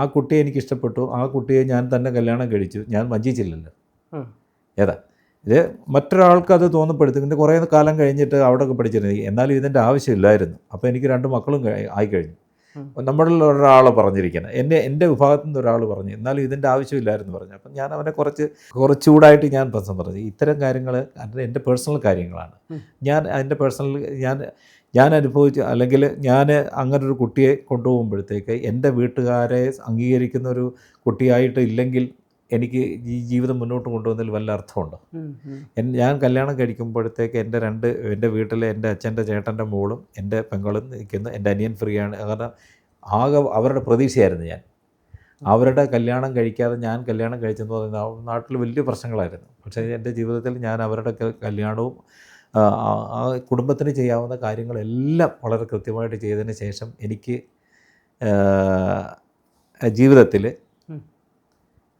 Speaker 1: ആ കുട്ടിയെ എനിക്ക് ഇഷ്ടപ്പെട്ടു. ആ കുട്ടിയെ ഞാൻ തന്നെ കല്യാണം കഴിച്ചു. ഞാൻ വഞ്ചിച്ചില്ലല്ലോ. ഇത് മറ്റൊരാൾക്ക് അത് തോന്നപ്പെടുത്തും. പിന്നെ കുറേ കാലം കഴിഞ്ഞിട്ട് അവിടെയൊക്കെ പഠിച്ചിരുന്നു, എന്നാലും ഇതിൻ്റെ ആവശ്യമില്ലായിരുന്നു. അപ്പോൾ എനിക്ക് 2 മക്കളും ആയിക്കഴിഞ്ഞു. നമ്മളിൽ ഒരാൾ പറഞ്ഞിരിക്കുന്നത് എൻ്റെ വിഭാഗത്തിൽ നിന്ന് ഒരാൾ പറഞ്ഞു, എന്നാലും ഇതിൻ്റെ ആവശ്യമില്ലായിരുന്നു പറഞ്ഞു. അപ്പം ഞാൻ അവനെ കുറച്ചുകൂടായിട്ട് ഞാൻ പറഞ്ഞു ഇത്തരം കാര്യങ്ങൾ എൻ്റെ പേഴ്സണൽ കാര്യങ്ങളാണ്. ഞാൻ അനുഭവിച്ചു, അല്ലെങ്കിൽ ഞാൻ അങ്ങനൊരു കുട്ടിയെ കൊണ്ടുപോകുമ്പോഴത്തേക്ക് എൻ്റെ വീട്ടുകാരെ അംഗീകരിക്കുന്ന ഒരു കുട്ടിയായിട്ട് ഇല്ലെങ്കിൽ എനിക്ക് ഈ ജീവിതം മുന്നോട്ട് കൊണ്ടുപോകുന്നതിൽ വല്ല അർത്ഥമുണ്ടോ? ഞാൻ കല്യാണം കഴിക്കുമ്പോഴത്തേക്ക് എൻ്റെ വീട്ടിൽ എൻ്റെ അച്ഛൻ്റെ ചേട്ടൻ്റെ മോളും എൻ്റെ പെങ്ങളും നിൽക്കുന്നു. എൻ്റെ അനിയൻ ഫ്രീ ആണ്. കാരണം ആകെ അവരുടെ പ്രതീക്ഷയായിരുന്നു ഞാൻ. അവരുടെ കല്യാണം കഴിക്കാതെ ഞാൻ കല്യാണം കഴിച്ചെന്ന് പറയുന്നത് നാട്ടിൽ വലിയ പ്രശ്നങ്ങളായിരുന്നു. പക്ഷേ എൻ്റെ ജീവിതത്തിൽ ഞാൻ അവരുടെ കല്യാണവും ആ കുടുംബത്തിന് ചെയ്യാവുന്ന കാര്യങ്ങളെല്ലാം വളരെ കൃത്യമായിട്ട് ചെയ്തതിന് ശേഷം എനിക്ക് ജീവിതത്തിൽ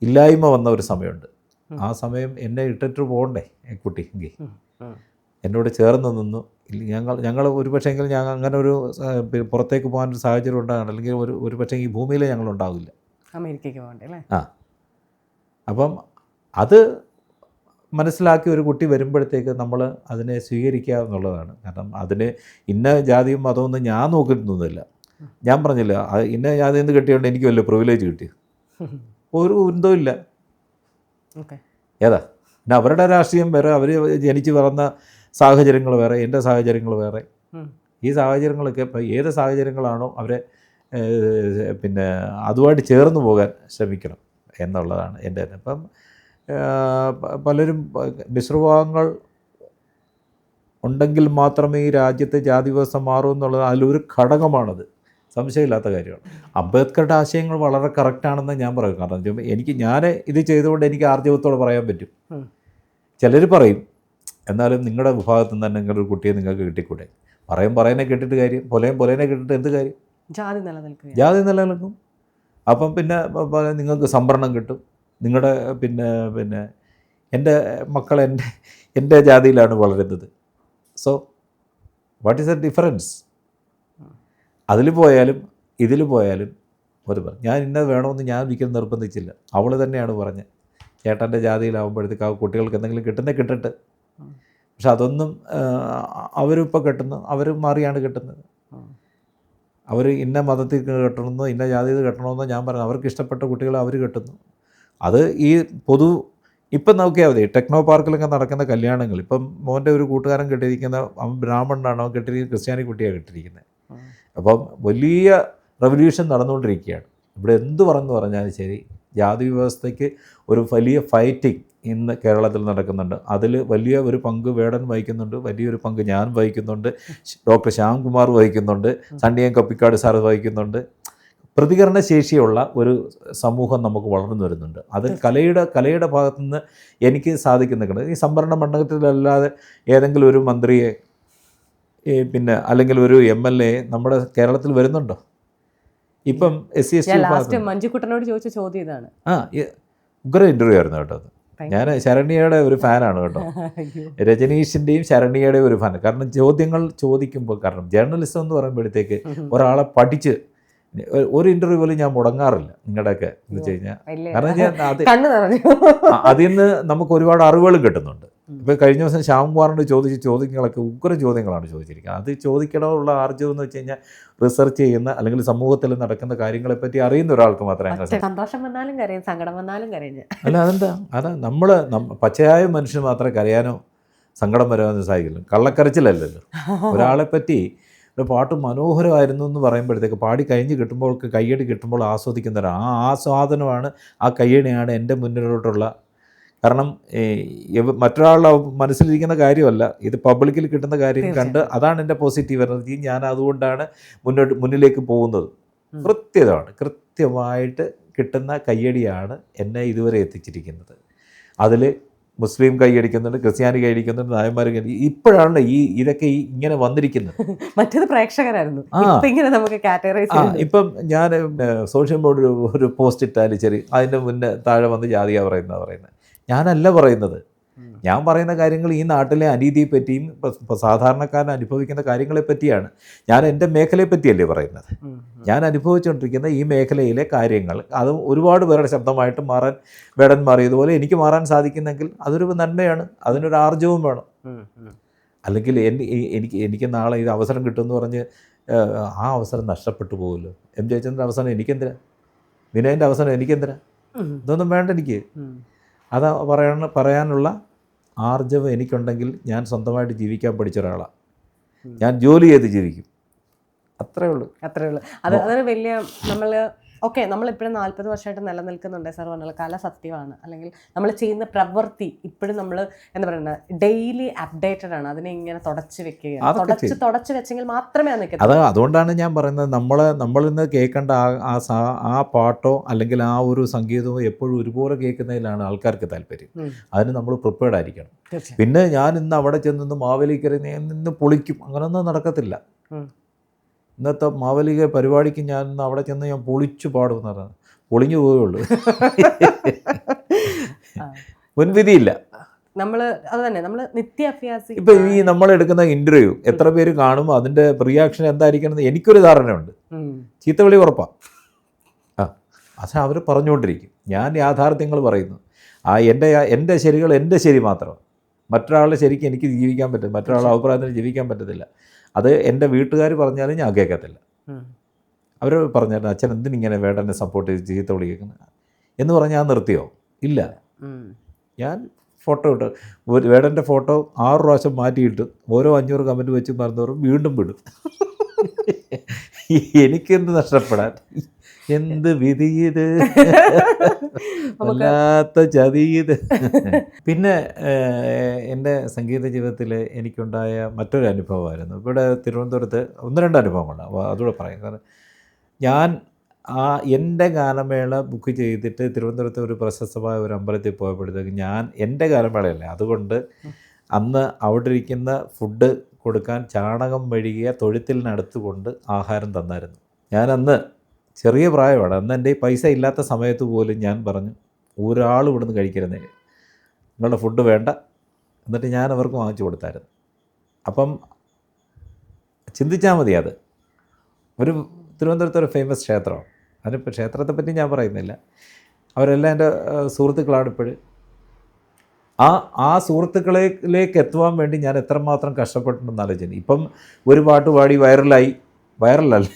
Speaker 1: ഇല്ലായ്മ വന്ന ഒരു സമയമുണ്ട്. ആ സമയം എന്നെ ഇട്ടിട്ട് പോകണ്ടേ കുട്ടി എങ്കിൽ എന്നോട് ചേർന്ന് നിന്നു. ഞങ്ങൾ ഒരു പക്ഷേങ്കിൽ ഞങ്ങൾ അങ്ങനെ ഒരു പുറത്തേക്ക് പോകാനൊരു സാഹചര്യം ഉണ്ടാകണം, അല്ലെങ്കിൽ ഒരു പക്ഷേ ഈ ഭൂമിയിൽ ഞങ്ങളുണ്ടാവില്ല.
Speaker 2: അമേരിക്കയ്ക്ക് പോകണ്ടേ അല്ലേ?
Speaker 1: അപ്പം അത് മനസ്സിലാക്കി ഒരു കുട്ടി വരുമ്പോഴത്തേക്ക് നമ്മൾ അതിനെ സ്വീകരിക്കുക എന്നുള്ളതാണ്. കാരണം അതിന് ഇന്ന ജാതിയും മതമൊന്നും ഞാൻ നോക്കുന്നൊന്നുമില്ല. ഞാൻ പറഞ്ഞില്ല ഇന്ന ജാതി എന്ന് കിട്ടിയോണ്ട് എനിക്ക് വല്ല പ്രിവിലേജ് കിട്ടി, ഒരു കുന്തവും ഇല്ല. ഏതാ പിന്നെ അവരുടെ രാഷ്ട്രീയം വേറെ, അവർ ജനിച്ച് വളർന്ന സാഹചര്യങ്ങൾ വേറെ, എൻ്റെ സാഹചര്യങ്ങൾ വേറെ. ഈ സാഹചര്യങ്ങളൊക്കെ ഇപ്പോൾ ഏത് സാഹചര്യങ്ങളാണോ അവരെ പിന്നെ അതുമായിട്ട് ചേർന്ന് പോകാൻ ശ്രമിക്കണം എന്നുള്ളതാണ് എൻ്റെ. അപ്പം പലരും മിശ്രവിഭാഗങ്ങൾ ഉണ്ടെങ്കിൽ മാത്രമേ ഈ രാജ്യത്തെ ജാതി വ്യവസ്ഥ മാറൂ എന്നുള്ളത് അതിലൊരു ഘടകമാണത്, സംശയമില്ലാത്ത കാര്യമാണ്. അംബേദ്കറുടെ ആശയങ്ങൾ വളരെ കറക്റ്റാണെന്ന് ഞാൻ പറയും. കാരണം ഞാൻ ഇത് ചെയ്തുകൊണ്ട് എനിക്ക് ആർജവത്തോടെ പറയാൻ പറ്റും. ചിലർ പറയും എന്നാലും നിങ്ങളുടെ വിഭാഗത്തിൽ നിന്ന് തന്നെ നിങ്ങളുടെ ഒരു കുട്ടിയെ നിങ്ങൾക്ക് കിട്ടിക്കൂടെ? പറയുന്നതിനെ കേട്ടിട്ട് കാര്യം, പൊലേനെ കേട്ടിട്ട് എന്ത് കാര്യം? ജാതി നിലനിൽക്കും. അപ്പം പിന്നെ നിങ്ങൾക്ക് സംവരണം കിട്ടും. നിങ്ങളുടെ പിന്നെ എൻ്റെ മക്കൾ എൻ്റെ ജാതിയിലാണ് വളരുന്നത്. So what is the difference? അതിൽ പോയാലും ഇതിൽ പോയാലും ഞാൻ ഇന്നത് വേണമെന്ന് ഞാൻ ഒരിക്കലും നിർബന്ധിച്ചില്ല. അവൾ തന്നെയാണ് പറഞ്ഞത് ചേട്ടൻ്റെ ജാതിയിലാവുമ്പോഴത്തേക്ക് ആ കുട്ടികൾക്ക് എന്തെങ്കിലും കിട്ടട്ടെ. പക്ഷെ അതൊന്നും അവരിപ്പോൾ കെട്ടുന്നു, അവർ മാറിയാണ് കെട്ടുന്നത്. അവർ ഇന്ന മതത്തിൽ കെട്ടണമെന്നോ ഇന്ന ജാതിയിൽ കെട്ടണമെന്നോ ഞാൻ പറഞ്ഞു. അവർക്ക് ഇഷ്ടപ്പെട്ട കുട്ടികളെ അവർ കെട്ടുന്നു. അത് ഈ ഇപ്പം നോക്കിയാൽ മതി, ടെക്നോ പാർക്കിലൊക്കെ നടക്കുന്ന കല്യാണങ്ങൾ. ഇപ്പം മോൻ്റെ ഒരു കൂട്ടുകാരൻ കെട്ടിയിരിക്കുന്ന അവൻ ബ്രാഹ്മണനാണ്, അവൻ കെട്ടിയിരിക്കുന്ന ക്രിസ്ത്യാനി കുട്ടിയാണ് കെട്ടിയിരിക്കുന്നത്. അപ്പം വലിയ റെവല്യൂഷൻ നടന്നുകൊണ്ടിരിക്കുകയാണ്. ഇവിടെ എന്ത് പറഞ്ഞാലും ശരി, ജാതി വ്യവസ്ഥയ്ക്ക് ഒരു വലിയ ഫൈറ്റിംഗ് ഇന്ന് കേരളത്തിൽ നടക്കുന്നുണ്ട്. അതിൽ വലിയ ഒരു പങ്ക് വേടൻ വഹിക്കുന്നുണ്ട്, വലിയൊരു പങ്ക് ഞാൻ വഹിക്കുന്നുണ്ട്, ഡോക്ടർ ശ്യാംകുമാർ വഹിക്കുന്നുണ്ട്, സണ്ണിയൻ കപ്പിക്കാട് സാർ വഹിക്കുന്നുണ്ട്. പ്രതികരണശേഷിയുള്ള ഒരു സമൂഹം നമുക്ക് വളർന്നു വരുന്നുണ്ട്. അത് കലയുടെ ഭാഗത്തുനിന്ന് എനിക്ക് സാധിക്കുന്നുണ്ട്. ഈ സംവരണ മണ്ഡലത്തിലല്ലാതെ ഏതെങ്കിലും ഒരു മന്ത്രിയെ പിന്നെ അല്ലെങ്കിൽ ഒരു MLA നമ്മുടെ കേരളത്തിൽ വരുന്നുണ്ടോ? ഇപ്പം SC/ST
Speaker 2: മഞ്ജുക്കുട്ടനോട് ചോദിച്ച ചോദ്യം ഇതാണ്.
Speaker 1: ഉഗ്ര ഇൻ്റർവ്യൂ ആയിരുന്നു കേട്ടോ അത്. ഞാൻ ശരണ്യയുടെ ഒരു ഫാനാണ് കേട്ടോ. രജനീഷിൻ്റെയും ശരണ്യയുടെയും ഒരു ഫാൻ. കാരണം ചോദ്യങ്ങൾ ചോദിക്കുമ്പോൾ, കാരണം ജേർണലിസം എന്ന് പറയുമ്പോഴത്തേക്ക് ഒരാളെ പഠിച്ച് ഒരു ഇൻ്റർവ്യൂ പോലും ഞാൻ മുടങ്ങാറില്ല നിങ്ങളുടെയൊക്കെ എന്ന് വെച്ച് കഴിഞ്ഞാൽ. കാരണം അതിൽ നിന്ന് നമുക്ക് ഒരുപാട് അറിവുകൾ കിട്ടുന്നുണ്ട്. ഇപ്പോൾ കഴിഞ്ഞ ദിവസം ശ്യാംകുമാറിനോട് ചോദിച്ച ചോദ്യങ്ങളൊക്കെ ഉഗ്ര ചോദ്യങ്ങളാണ് ചോദിച്ചിരിക്കുന്നത്. അത് ചോദിക്കണമെന്നുള്ള ആർജവം എന്ന് വെച്ച് കഴിഞ്ഞാൽ റിസർച്ച് ചെയ്യുന്ന അല്ലെങ്കിൽ സമൂഹത്തിൽ നടക്കുന്ന കാര്യങ്ങളെപ്പറ്റി അറിയുന്ന ഒരാൾക്ക് മാത്രമേ.
Speaker 2: സന്തോഷം വന്നാലും കരയും, സങ്കടം വന്നാലും കരയും.
Speaker 1: അല്ല അതാ നമ്മൾ പച്ചയായ മനുഷ്യന് മാത്രമേ കരയാനോ സങ്കടം വരാനോ സാധിക്കില്ല. കള്ളക്കരച്ചിലല്ലല്ലോ. ഒരാളെപ്പറ്റി ഒരു പാട്ട് മനോഹരമായിരുന്നു എന്ന് പറയുമ്പോഴത്തേക്ക് പാടി കഴിഞ്ഞ് കിട്ടുമ്പോൾ കയ്യടി കിട്ടുമ്പോൾ ആസ്വദിക്കുന്നവരാണ്. ആ ആസ്വാദനമാണ്, ആ കയ്യടിയാണ് എൻ്റെ മുന്നിലോട്ടുള്ള. കാരണം മറ്റൊരാളുടെ മനസ്സിലിരിക്കുന്ന കാര്യമല്ല, ഇത് പബ്ലിക്കിൽ കിട്ടുന്ന കാര്യം കണ്ട് അതാണ് എൻ്റെ പോസിറ്റീവ് എനർജി. ഞാൻ അതുകൊണ്ടാണ് മുന്നിലേക്ക് പോകുന്നത്. കൃത്യമായിട്ട് കിട്ടുന്ന കയ്യടിയാണ് എന്നെ ഇതുവരെ എത്തിച്ചിരിക്കുന്നത്. അതിൽ മുസ്ലിം കൈയടിക്കുന്നുണ്ട്, ക്രിസ്ത്യാനി കൈയടിക്കുന്നുണ്ട്, നായന്മാർ ഇപ്പോഴാണ് ഇതൊക്കെ ഇങ്ങനെ വന്നിരിക്കുന്നത്.
Speaker 2: മറ്റേത് പ്രേക്ഷകരായിരുന്നു. ഇപ്പം
Speaker 1: ഞാൻ സോഷ്യൽ മീഡിയ ഒരു പോസ്റ്റ് ഇട്ടാൽ ശരി, അതിൻ്റെ മുന്നേ താഴെ വന്ന് ജാതിയാണ് പറയുന്നത്. ഞാനല്ല പറയുന്നത്. ഞാൻ പറയുന്ന കാര്യങ്ങൾ ഈ നാട്ടിലെ അനീതിയെ പറ്റിയും സാധാരണക്കാരൻ അനുഭവിക്കുന്ന കാര്യങ്ങളെ പറ്റിയാണ്. ഞാൻ എൻ്റെ മേഖലയെ പറ്റിയല്ലേ പറയുന്നത്. ഞാൻ അനുഭവിച്ചുകൊണ്ടിരിക്കുന്ന ഈ മേഖലയിലെ കാര്യങ്ങൾ അത് ഒരുപാട് പേരുടെ ശബ്ദമായിട്ട് മാറാൻ വേടൻ മാറിയതുപോലെ എനിക്ക് മാറാൻ സാധിക്കുന്നെങ്കിൽ അതൊരു നന്മയാണ്, അതിനൊരു ആർജവും വേണം. അല്ലെങ്കിൽ എനിക്ക് നാളെ ഇത് അവസരം കിട്ടുമെന്ന് പറഞ്ഞ് ആ അവസരം നഷ്ടപ്പെട്ടു പോകുമല്ലോ. ജയചന്ദ്രൻ്റെ അവസരം എനിക്കെന്തിനാ? വിനയൻ്റെ അവസരം എനിക്കെന്തിനാ? ഇതൊന്നും വേണ്ട എനിക്ക്. അതാ പറയാനുള്ള ആർജവം എനിക്കുണ്ടെങ്കിൽ ഞാൻ സ്വന്തമായിട്ട് ജീവിക്കാൻ പഠിച്ച ഒരാളാണ്. ഞാൻ ജോലി ചെയ്ത് ജീവിക്കും. അത്രേ ഉള്ളൂ.
Speaker 2: അതൊരു വലിയ നമ്മൾ ഓക്കെ നമ്മളിപ്പോഴും 40 വർഷമായിട്ട് നിലനിൽക്കുന്നുണ്ട് സാർ പറഞ്ഞാൽ കല സത്യമാണ്, അല്ലെങ്കിൽ നമ്മൾ ചെയ്യുന്ന പ്രവൃത്തി ഇപ്പോഴും നമ്മൾ എന്താ പറയുക ഡെയിലി അപ്ഡേറ്റഡ് ആണ്, അതിനെ ഇങ്ങനെ തുടച്ച് വെക്കുക, തുടച്ച് വെച്ചെങ്കിൽ മാത്രമേ അത് നിൽക്കൂ.
Speaker 1: അതുകൊണ്ടാണ് ഞാൻ പറയുന്നത് നമ്മളിന്ന് കേൾക്കേണ്ട ആ പാട്ടോ അല്ലെങ്കിൽ ആ ഒരു സംഗീതമോ എപ്പോഴും ഒരുപോലെ കേൾക്കുന്നതിലാണ് ആൾക്കാർക്ക് താല്പര്യം. അതിന് നമ്മൾ പ്രിപ്പയർഡ് ആയിരിക്കണം. പിന്നെ ഞാൻ ഇന്ന് അവിടെ ചെന്ന് മാവേലിക്കര നിന്ന് പൊളിക്കും, അങ്ങനൊന്നും നടക്കത്തില്ല. ഇന്നത്തെ മാവേലിക പരിപാടിക്ക് ഞാൻ ഇന്ന് അവിടെ ചെന്ന് ഞാൻ പൊളിച്ചു പാടുമെന്ന് പറഞ്ഞാൽ പൊളിഞ്ഞു പോവുകയുള്ളൂ. മുൻവിധിയില്ല.
Speaker 2: അത് തന്നെ നമ്മൾ നിത്യാഭ്യാസി.
Speaker 1: ഇപ്പം ഈ നമ്മളെടുക്കുന്ന ഇൻ്റർവ്യൂ എത്ര പേര് കാണും, അതിൻ്റെ റിയാക്ഷൻ എന്തായിരിക്കണം എന്ന് എനിക്കൊരു ധാരണയുണ്ട്. ചീത്തവിളി ഉറപ്പാണ്. അത് അവർ പറഞ്ഞുകൊണ്ടിരിക്കും. ഞാൻ യാഥാർത്ഥ്യങ്ങൾ പറയുന്നു. എൻ്റെ ശരികൾ എൻ്റെ ശരി മാത്രമാണ്. മറ്റൊരാളുടെ ശരിക്ക് എനിക്ക് ജീവിക്കാൻ പറ്റും, മറ്റൊരാളുടെ അഭിപ്രായത്തിന് ജീവിക്കാൻ പറ്റത്തില്ല. അത് എൻ്റെ വീട്ടുകാർ പറഞ്ഞാലും ഞാൻ കേൾക്കത്തില്ല. അവർ പറഞ്ഞാൽ അച്ഛൻ എന്തിനിങ്ങനെ വേടനെ സപ്പോർട്ട് ചെയ്ത് ചീത്ത വിളിക്കുന്നത് എന്ന് പറഞ്ഞാൽ ഞാൻ നിർത്തിയോ? ഇല്ല. ഞാൻ ഫോട്ടോ ഇട്ട് വേടൻ്റെ ഫോട്ടോ 6 പ്രാവശ്യം മാറ്റിയിട്ട് ഓരോ 500 കമൻറ്റ് വെച്ച് മറന്നവരും വീണ്ടും വിടും. എനിക്കെന്ത് നഷ്ടപ്പെടാൻ, എന്ത് വിധി ഇത്, വല്ലാത്ത ചതി ഇത്. പിന്നെ എൻ്റെ സംഗീത ജീവിതത്തിൽ എനിക്കുണ്ടായ മറ്റൊരു അനുഭവമായിരുന്നു. ഇവിടെ തിരുവനന്തപുരത്ത് 1-2 അനുഭവങ്ങളുണ്ട്, അതുകൂടെ പറയാം. കാരണം ഞാൻ എൻ്റെ ഗാനമേള ബുക്ക് ചെയ്തിട്ട് തിരുവനന്തപുരത്ത് ഒരു പ്രശസ്തമായ ഒരു അമ്പലത്തിൽ പോയപ്പോഴത്തേക്ക് എൻ്റെ ഗാനമേളയല്ലേ, അതുകൊണ്ട് അന്ന് അവിടെ ഇരിക്കുന്ന ഫുഡ് കൊടുക്കാൻ ചാണകം മെഴുകിയ തൊഴുത്തിനടുത്ത് കൊണ്ട് ആഹാരം തന്നായിരുന്നു. ഞാനന്ന് ചെറിയ പ്രായമാണ്, അന്ന് എൻ്റെ പൈസ ഇല്ലാത്ത സമയത്ത് പോലും ഞാൻ പറഞ്ഞു ഒരാൾ ഇവിടുന്ന് കഴിക്കരുന്നേ, നിങ്ങളുടെ ഫുഡ് വേണ്ട. എന്നിട്ട് ഞാൻ അവർക്ക് വാങ്ങിച്ചു കൊടുത്തായിരുന്നു. അപ്പം ചിന്തിച്ചാൽ മതി, അത് ഒരു തിരുവനന്തപുരത്ത് ഒരു ഫേമസ് ക്ഷേത്രമാണ്. അതിനിപ്പോൾ ക്ഷേത്രത്തെപ്പറ്റി ഞാൻ പറയുന്നില്ല, അവരെല്ലാം എൻ്റെ സുഹൃത്തുക്കളാണ് ഇപ്പോഴും. ആ സുഹൃത്തുക്കളിലേക്ക് എത്തുവാൻ വേണ്ടി ഞാൻ എത്രമാത്രം കഷ്ടപ്പെട്ടിട്ടുണ്ടെന്ന് ആലോചിച്ചു. ഇപ്പം ഒരു പാട്ട് പാടി വൈറലായി വരുന്നത്.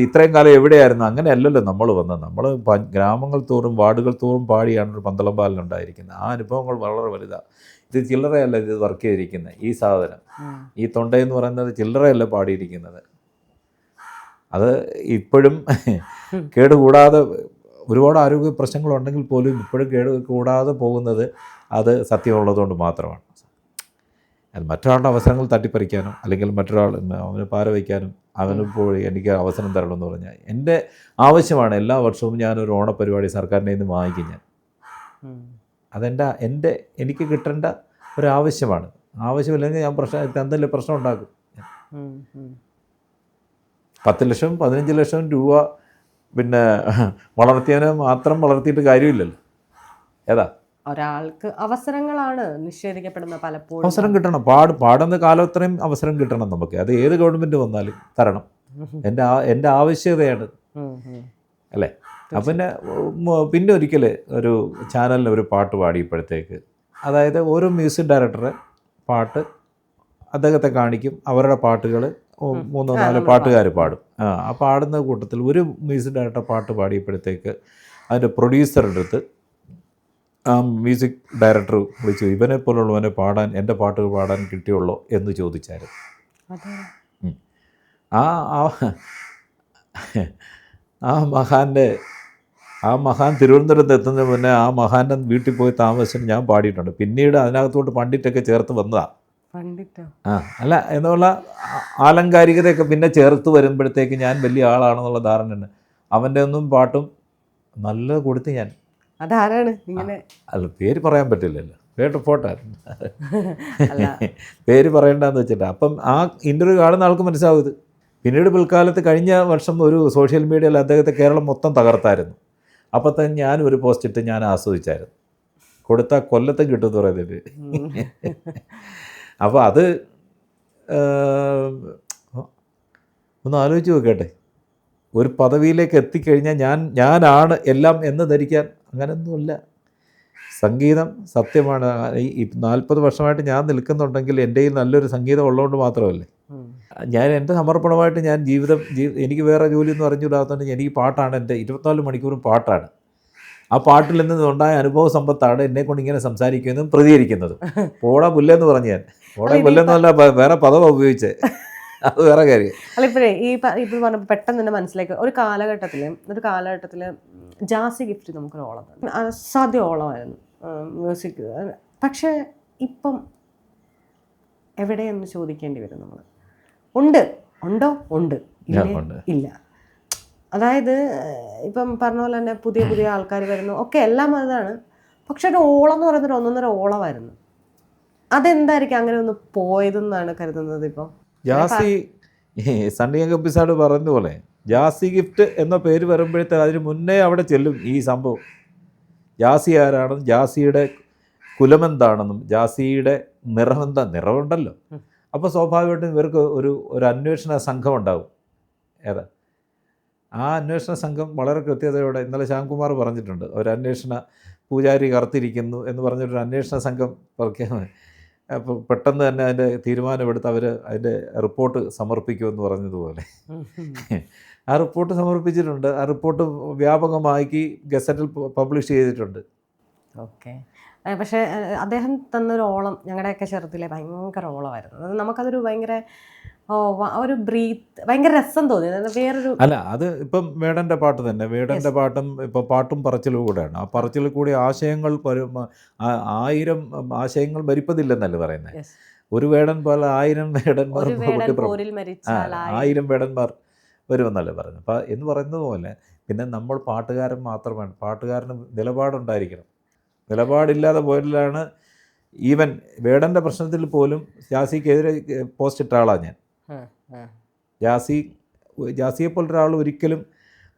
Speaker 1: ഇത്രയും കാലം എവിടെയായിരുന്നു? അങ്ങനെയല്ലല്ലോ നമ്മൾ വന്നത്. നമ്മൾ ഗ്രാമങ്ങൾ തോറും വാർഡുകൾ തോറും പാടിയാണ് ഒരു പന്തളം ബാലനുണ്ടായിരിക്കുന്നത്. ആ അനുഭവങ്ങൾ വളരെ വലുതാണ്. ഇത് ചില്ലറയല്ല ഇത് വർക്ക് ചെയ്തിരിക്കുന്നത്. ഈ സാധനം, ഈ തൊണ്ടയെന്ന് പറയുന്നത് ചില്ലറയല്ല പാടിയിരിക്കുന്നത്. അത് ഇപ്പോഴും കേടുകൂടാതെ, ഒരുപാട് ആരോഗ്യ പ്രശ്നങ്ങളുണ്ടെങ്കിൽ പോലും ഇപ്പോഴും കേടുകൂടാതെ പോകുന്നത് അത് സത്യമുള്ളതുകൊണ്ട് മാത്രമാണ്. അത് മറ്റൊരാളുടെ അവസരങ്ങൾ തട്ടിപ്പറിക്കാനോ അല്ലെങ്കിൽ അവന് പാര വയ്ക്കാനും അവനിപ്പോൾ എനിക്ക് അവസരം തരണമെന്ന് പറഞ്ഞാൽ എൻ്റെ ആവശ്യമാണ്. എല്ലാ വർഷവും ഞാനൊരു ഓണപ്പരിപാടി സർക്കാരിൻ്റെ നിന്ന് വാങ്ങിക്കും. എനിക്ക് കിട്ടേണ്ട ഒരു ആവശ്യമാണ്. ആവശ്യമില്ലെങ്കിൽ ഞാൻ എന്തെങ്കിലും പ്രശ്നം ഉണ്ടാക്കും. 10 ലക്ഷം 15 ലക്ഷം രൂപ പിന്നെ വളർത്തിയവനെ മാത്രം വളർത്തിയിട്ട് കാര്യമില്ലല്ലോ.
Speaker 2: ഒരാൾക്ക് അവസരങ്ങളാണ് നിഷേധിക്കപ്പെടുന്ന പലപ്പോഴും.
Speaker 1: അവസരം കിട്ടണം, പാടുന്ന കാലം അത്രയും അവസരം കിട്ടണം നമുക്ക്. അത് ഏത് ഗവൺമെൻറ് വന്നാലും തരണം. എൻ്റെ ആവശ്യകതയാണ് അല്ലേ. അപ്പം പിന്നെ ഒരിക്കൽ ഒരു ചാനലിൽ ഒരു പാട്ട് പാടിയപ്പോഴത്തേക്ക്, അതായത് ഓരോ മ്യൂസിക് ഡയറക്ടറെ പാട്ട് അദ്ദേഹത്തെ കാണിക്കും, അവരുടെ പാട്ടുകൾ 3-4 പാട്ടുകാർ പാടും. ആ പാടുന്ന കൂട്ടത്തിൽ ഒരു മ്യൂസിക് ഡയറക്ടർ പാട്ട് പാടിയപ്പോഴത്തേക്ക് അതിൻ്റെ പ്രൊഡ്യൂസറുടെ അടുത്ത് ആ മ്യൂസിക് ഡയറക്ടർ വിളിച്ചു, ഇവനെ പോലുള്ളവനെ എൻ്റെ പാട്ടുകൾ പാടാൻ കിട്ടിയുള്ളൂ എന്ന് ചോദിച്ചായിരുന്നു. ആ മഹാൻ തിരുവനന്തപുരത്ത് എത്തുന്നതിന് മുന്നേ ആ മഹാൻ്റെ വീട്ടിൽ പോയി താമസിച്ചിട്ട് ഞാൻ പാടിയിട്ടുണ്ട്. പിന്നീട് അതിനകത്തോട്ട് പണ്ഡിറ്റൊക്കെ ചേർത്ത് വന്നതാണ്. അല്ല എന്നുള്ള ആലങ്കാരികതയൊക്കെ പിന്നെ ചേർത്ത് വരുമ്പോഴത്തേക്ക് ഞാൻ വലിയ ആളാണെന്നുള്ള ധാരണയുണ്ട്. അവൻ്റെ ഒന്നും പാട്ടും നല്ല കൊടുത്ത് ഞാൻ.
Speaker 2: അതാരാണ് ഇങ്ങനെ?
Speaker 1: അല്ല, പേര് പറയാൻ പറ്റില്ലല്ലോ, പോട്ടെ, പേര് പറയണ്ടെന്ന് വെച്ചിട്ട്. അപ്പം ആ ഇൻ്റർവ്യൂ കാണുന്ന ആൾക്ക് മനസ്സിലാവും ഇത്. പിന്നീട് പിൽക്കാലത്ത് കഴിഞ്ഞ വർഷം ഒരു സോഷ്യൽ മീഡിയയിൽ അദ്ദേഹത്തെ കേരളം മൊത്തം തകർത്തായിരുന്നു. അപ്പം തന്നെ ഞാൻ ഒരു പോസ്റ്റ് ഇട്ട് ഞാൻ ആസ്വദിച്ചായിരുന്നു. കൊടുത്താൽ കൊല്ലത്തും കിട്ടുമെന്ന് പറയുന്നത്. അപ്പോൾ അത് ഒന്ന് ആലോചിച്ച് നോക്കട്ടെ. ഒരു പദവിയിലേക്ക് എത്തിക്കഴിഞ്ഞാൽ ഞാനാണ് എല്ലാം എന്ന് ധരിക്കാൻ അങ്ങനെയൊന്നുമില്ല. സംഗീതം സത്യമാണ്. ഈ 40 വർഷമായിട്ട് ഞാൻ നിൽക്കുന്നുണ്ടെങ്കിൽ എൻ്റെ കയ്യിൽ നല്ലൊരു സംഗീതം ഉള്ളതുകൊണ്ട് മാത്രമല്ലേ. ഞാൻ എൻ്റെ സമർപ്പണമായിട്ട് ഞാൻ എനിക്ക് വേറെ ജോലിയൊന്നും അറിഞ്ഞുകൂടാത്തതുകൊണ്ട് എനിക്ക് പാട്ടാണ് എൻ്റെ 24 മണിക്കൂറും പാട്ടാണ്. ആ പാട്ടിൽ നിന്നുണ്ടായ അനുഭവ സമ്പത്താണ് എന്നെക്കൊണ്ട് ഇങ്ങനെ സംസാരിക്കുന്നതും പ്രതികരിക്കുന്നതും. പോടാ പുല്ലെന്ന് പറഞ്ഞു ഞാൻ. പോടാ പുല്ലെന്നല്ല, വേറെ പദമാണ് ഉപയോഗിച്ചത്. അത് വേറെ കാര്യം.
Speaker 2: അല്ല ഇപ്പോഴേ ഇപ്പോൾ പറഞ്ഞപ്പോൾ പെട്ടെന്ന് തന്നെ മനസ്സിലാക്കി ഒരു കാലഘട്ടത്തിൽ ജാസി ഗിഫ്റ്റ് നമുക്കൊരു ഓളം അസാധ്യ ഓളമായിരുന്നു മ്യൂസിക്. പക്ഷേ ഇപ്പം എവിടെയെന്ന് ചോദിക്കേണ്ടി വരും നമ്മൾ. ഉണ്ടോ ഇല്ല. അതായത് ഇപ്പം പറഞ്ഞ പോലെ തന്നെ പുതിയ ആൾക്കാർ വരുന്നു, ഒക്കെ എല്ലാം അതാണ്. പക്ഷെ ഒരു ഓളം എന്ന് പറയുന്നൊരു ഒന്നൊന്നര ഓളമായിരുന്നു. അതെന്തായിരിക്കും അങ്ങനെ ഒന്ന് പോയതെന്നാണ് കരുതുന്നത്? ഇപ്പം
Speaker 1: ജാസി സണ്ണി എപ്പിസോഡ് പറയുന്ന പോലെ ജാസി ഗിഫ്റ്റ് എന്ന പേര് വരുമ്പോഴത്തെ അതിന് മുന്നേ അവിടെ ചെല്ലും ഈ സംഭവം. ജാസി ആരാണെന്നും ജാസിയുടെ കുലമെന്താണെന്നും ജാസിയുടെ നിറമുണ്ടല്ലോ. അപ്പോൾ സ്വാഭാവികമായിട്ടും ഇവർക്ക് ഒരു അന്വേഷണ സംഘം ഉണ്ടാവും. ഏതാ ആ അന്വേഷണ സംഘം വളരെ കൃത്യതയോടെ, ഇന്നലെ ശ്യാംകുമാർ പറഞ്ഞിട്ടുണ്ട്, ഒരു അന്വേഷണ പൂജാരി കറുത്തിരിക്കുന്നു എന്ന് പറഞ്ഞൊരു അന്വേഷണ സംഘം അപ്പോൾ പെട്ടെന്ന് തന്നെ അതിൻ്റെ തീരുമാനമെടുത്ത് അവർ അതിൻ്റെ റിപ്പോർട്ട് സമർപ്പിക്കുമെന്ന് പറഞ്ഞതുപോലെ ആ റിപ്പോർട്ട് സമർപ്പിച്ചിട്ടുണ്ട്. ആ റിപ്പോർട്ട് വ്യാപകമാക്കി ഗസറ്റിൽ പബ്ലിഷ് ചെയ്തിട്ടുണ്ട്.
Speaker 2: ഓക്കെ. പക്ഷേ അദ്ദേഹം തന്നൊരു ഓളം ഞങ്ങളുടെയൊക്കെ ചെറുതിലെ ഭയങ്കര ഓളമായിരുന്നു. അത് നമുക്കതൊരു ഭയങ്കര ഒരു ഭയങ്കര രസം തോന്നി. വേറൊരു
Speaker 1: അല്ല, അത് ഇപ്പം വേടൻ്റെ പാട്ട് തന്നെ. വേടൻ്റെ പാട്ടും ഇപ്പോൾ പാട്ടും പറച്ചിലും കൂടെയാണ്. ആ പറച്ചിൽ കൂടി ആശയങ്ങൾ 1000 ആശയങ്ങൾ ഭരിപ്പതില്ലെന്നല്ലേ പറയുന്നത്. ഒരു വേടൻ പോലെ 1000 വേടന്മാർ 1000 വേടന്മാർ വരുമെന്നല്ലേ പറയുന്നത്. അപ്പം എന്ന് പറയുന്നത് പോലെ പിന്നെ നമ്മൾ പാട്ടുകാരൻ മാത്രമാണ്. പാട്ടുകാരന് നിലപാടുണ്ടായിരിക്കണം. നിലപാടില്ലാതെ പോയതിലാണ് ഈവൻ വേടൻ്റെ പ്രശ്നത്തിൽ പോലും ജാസിക്കെതിരെ പോസ്റ്റ് ഇട്ട ആളാണ് ഞാൻ. ജാസിയെപ്പോലൊരാൾ ഒരിക്കലും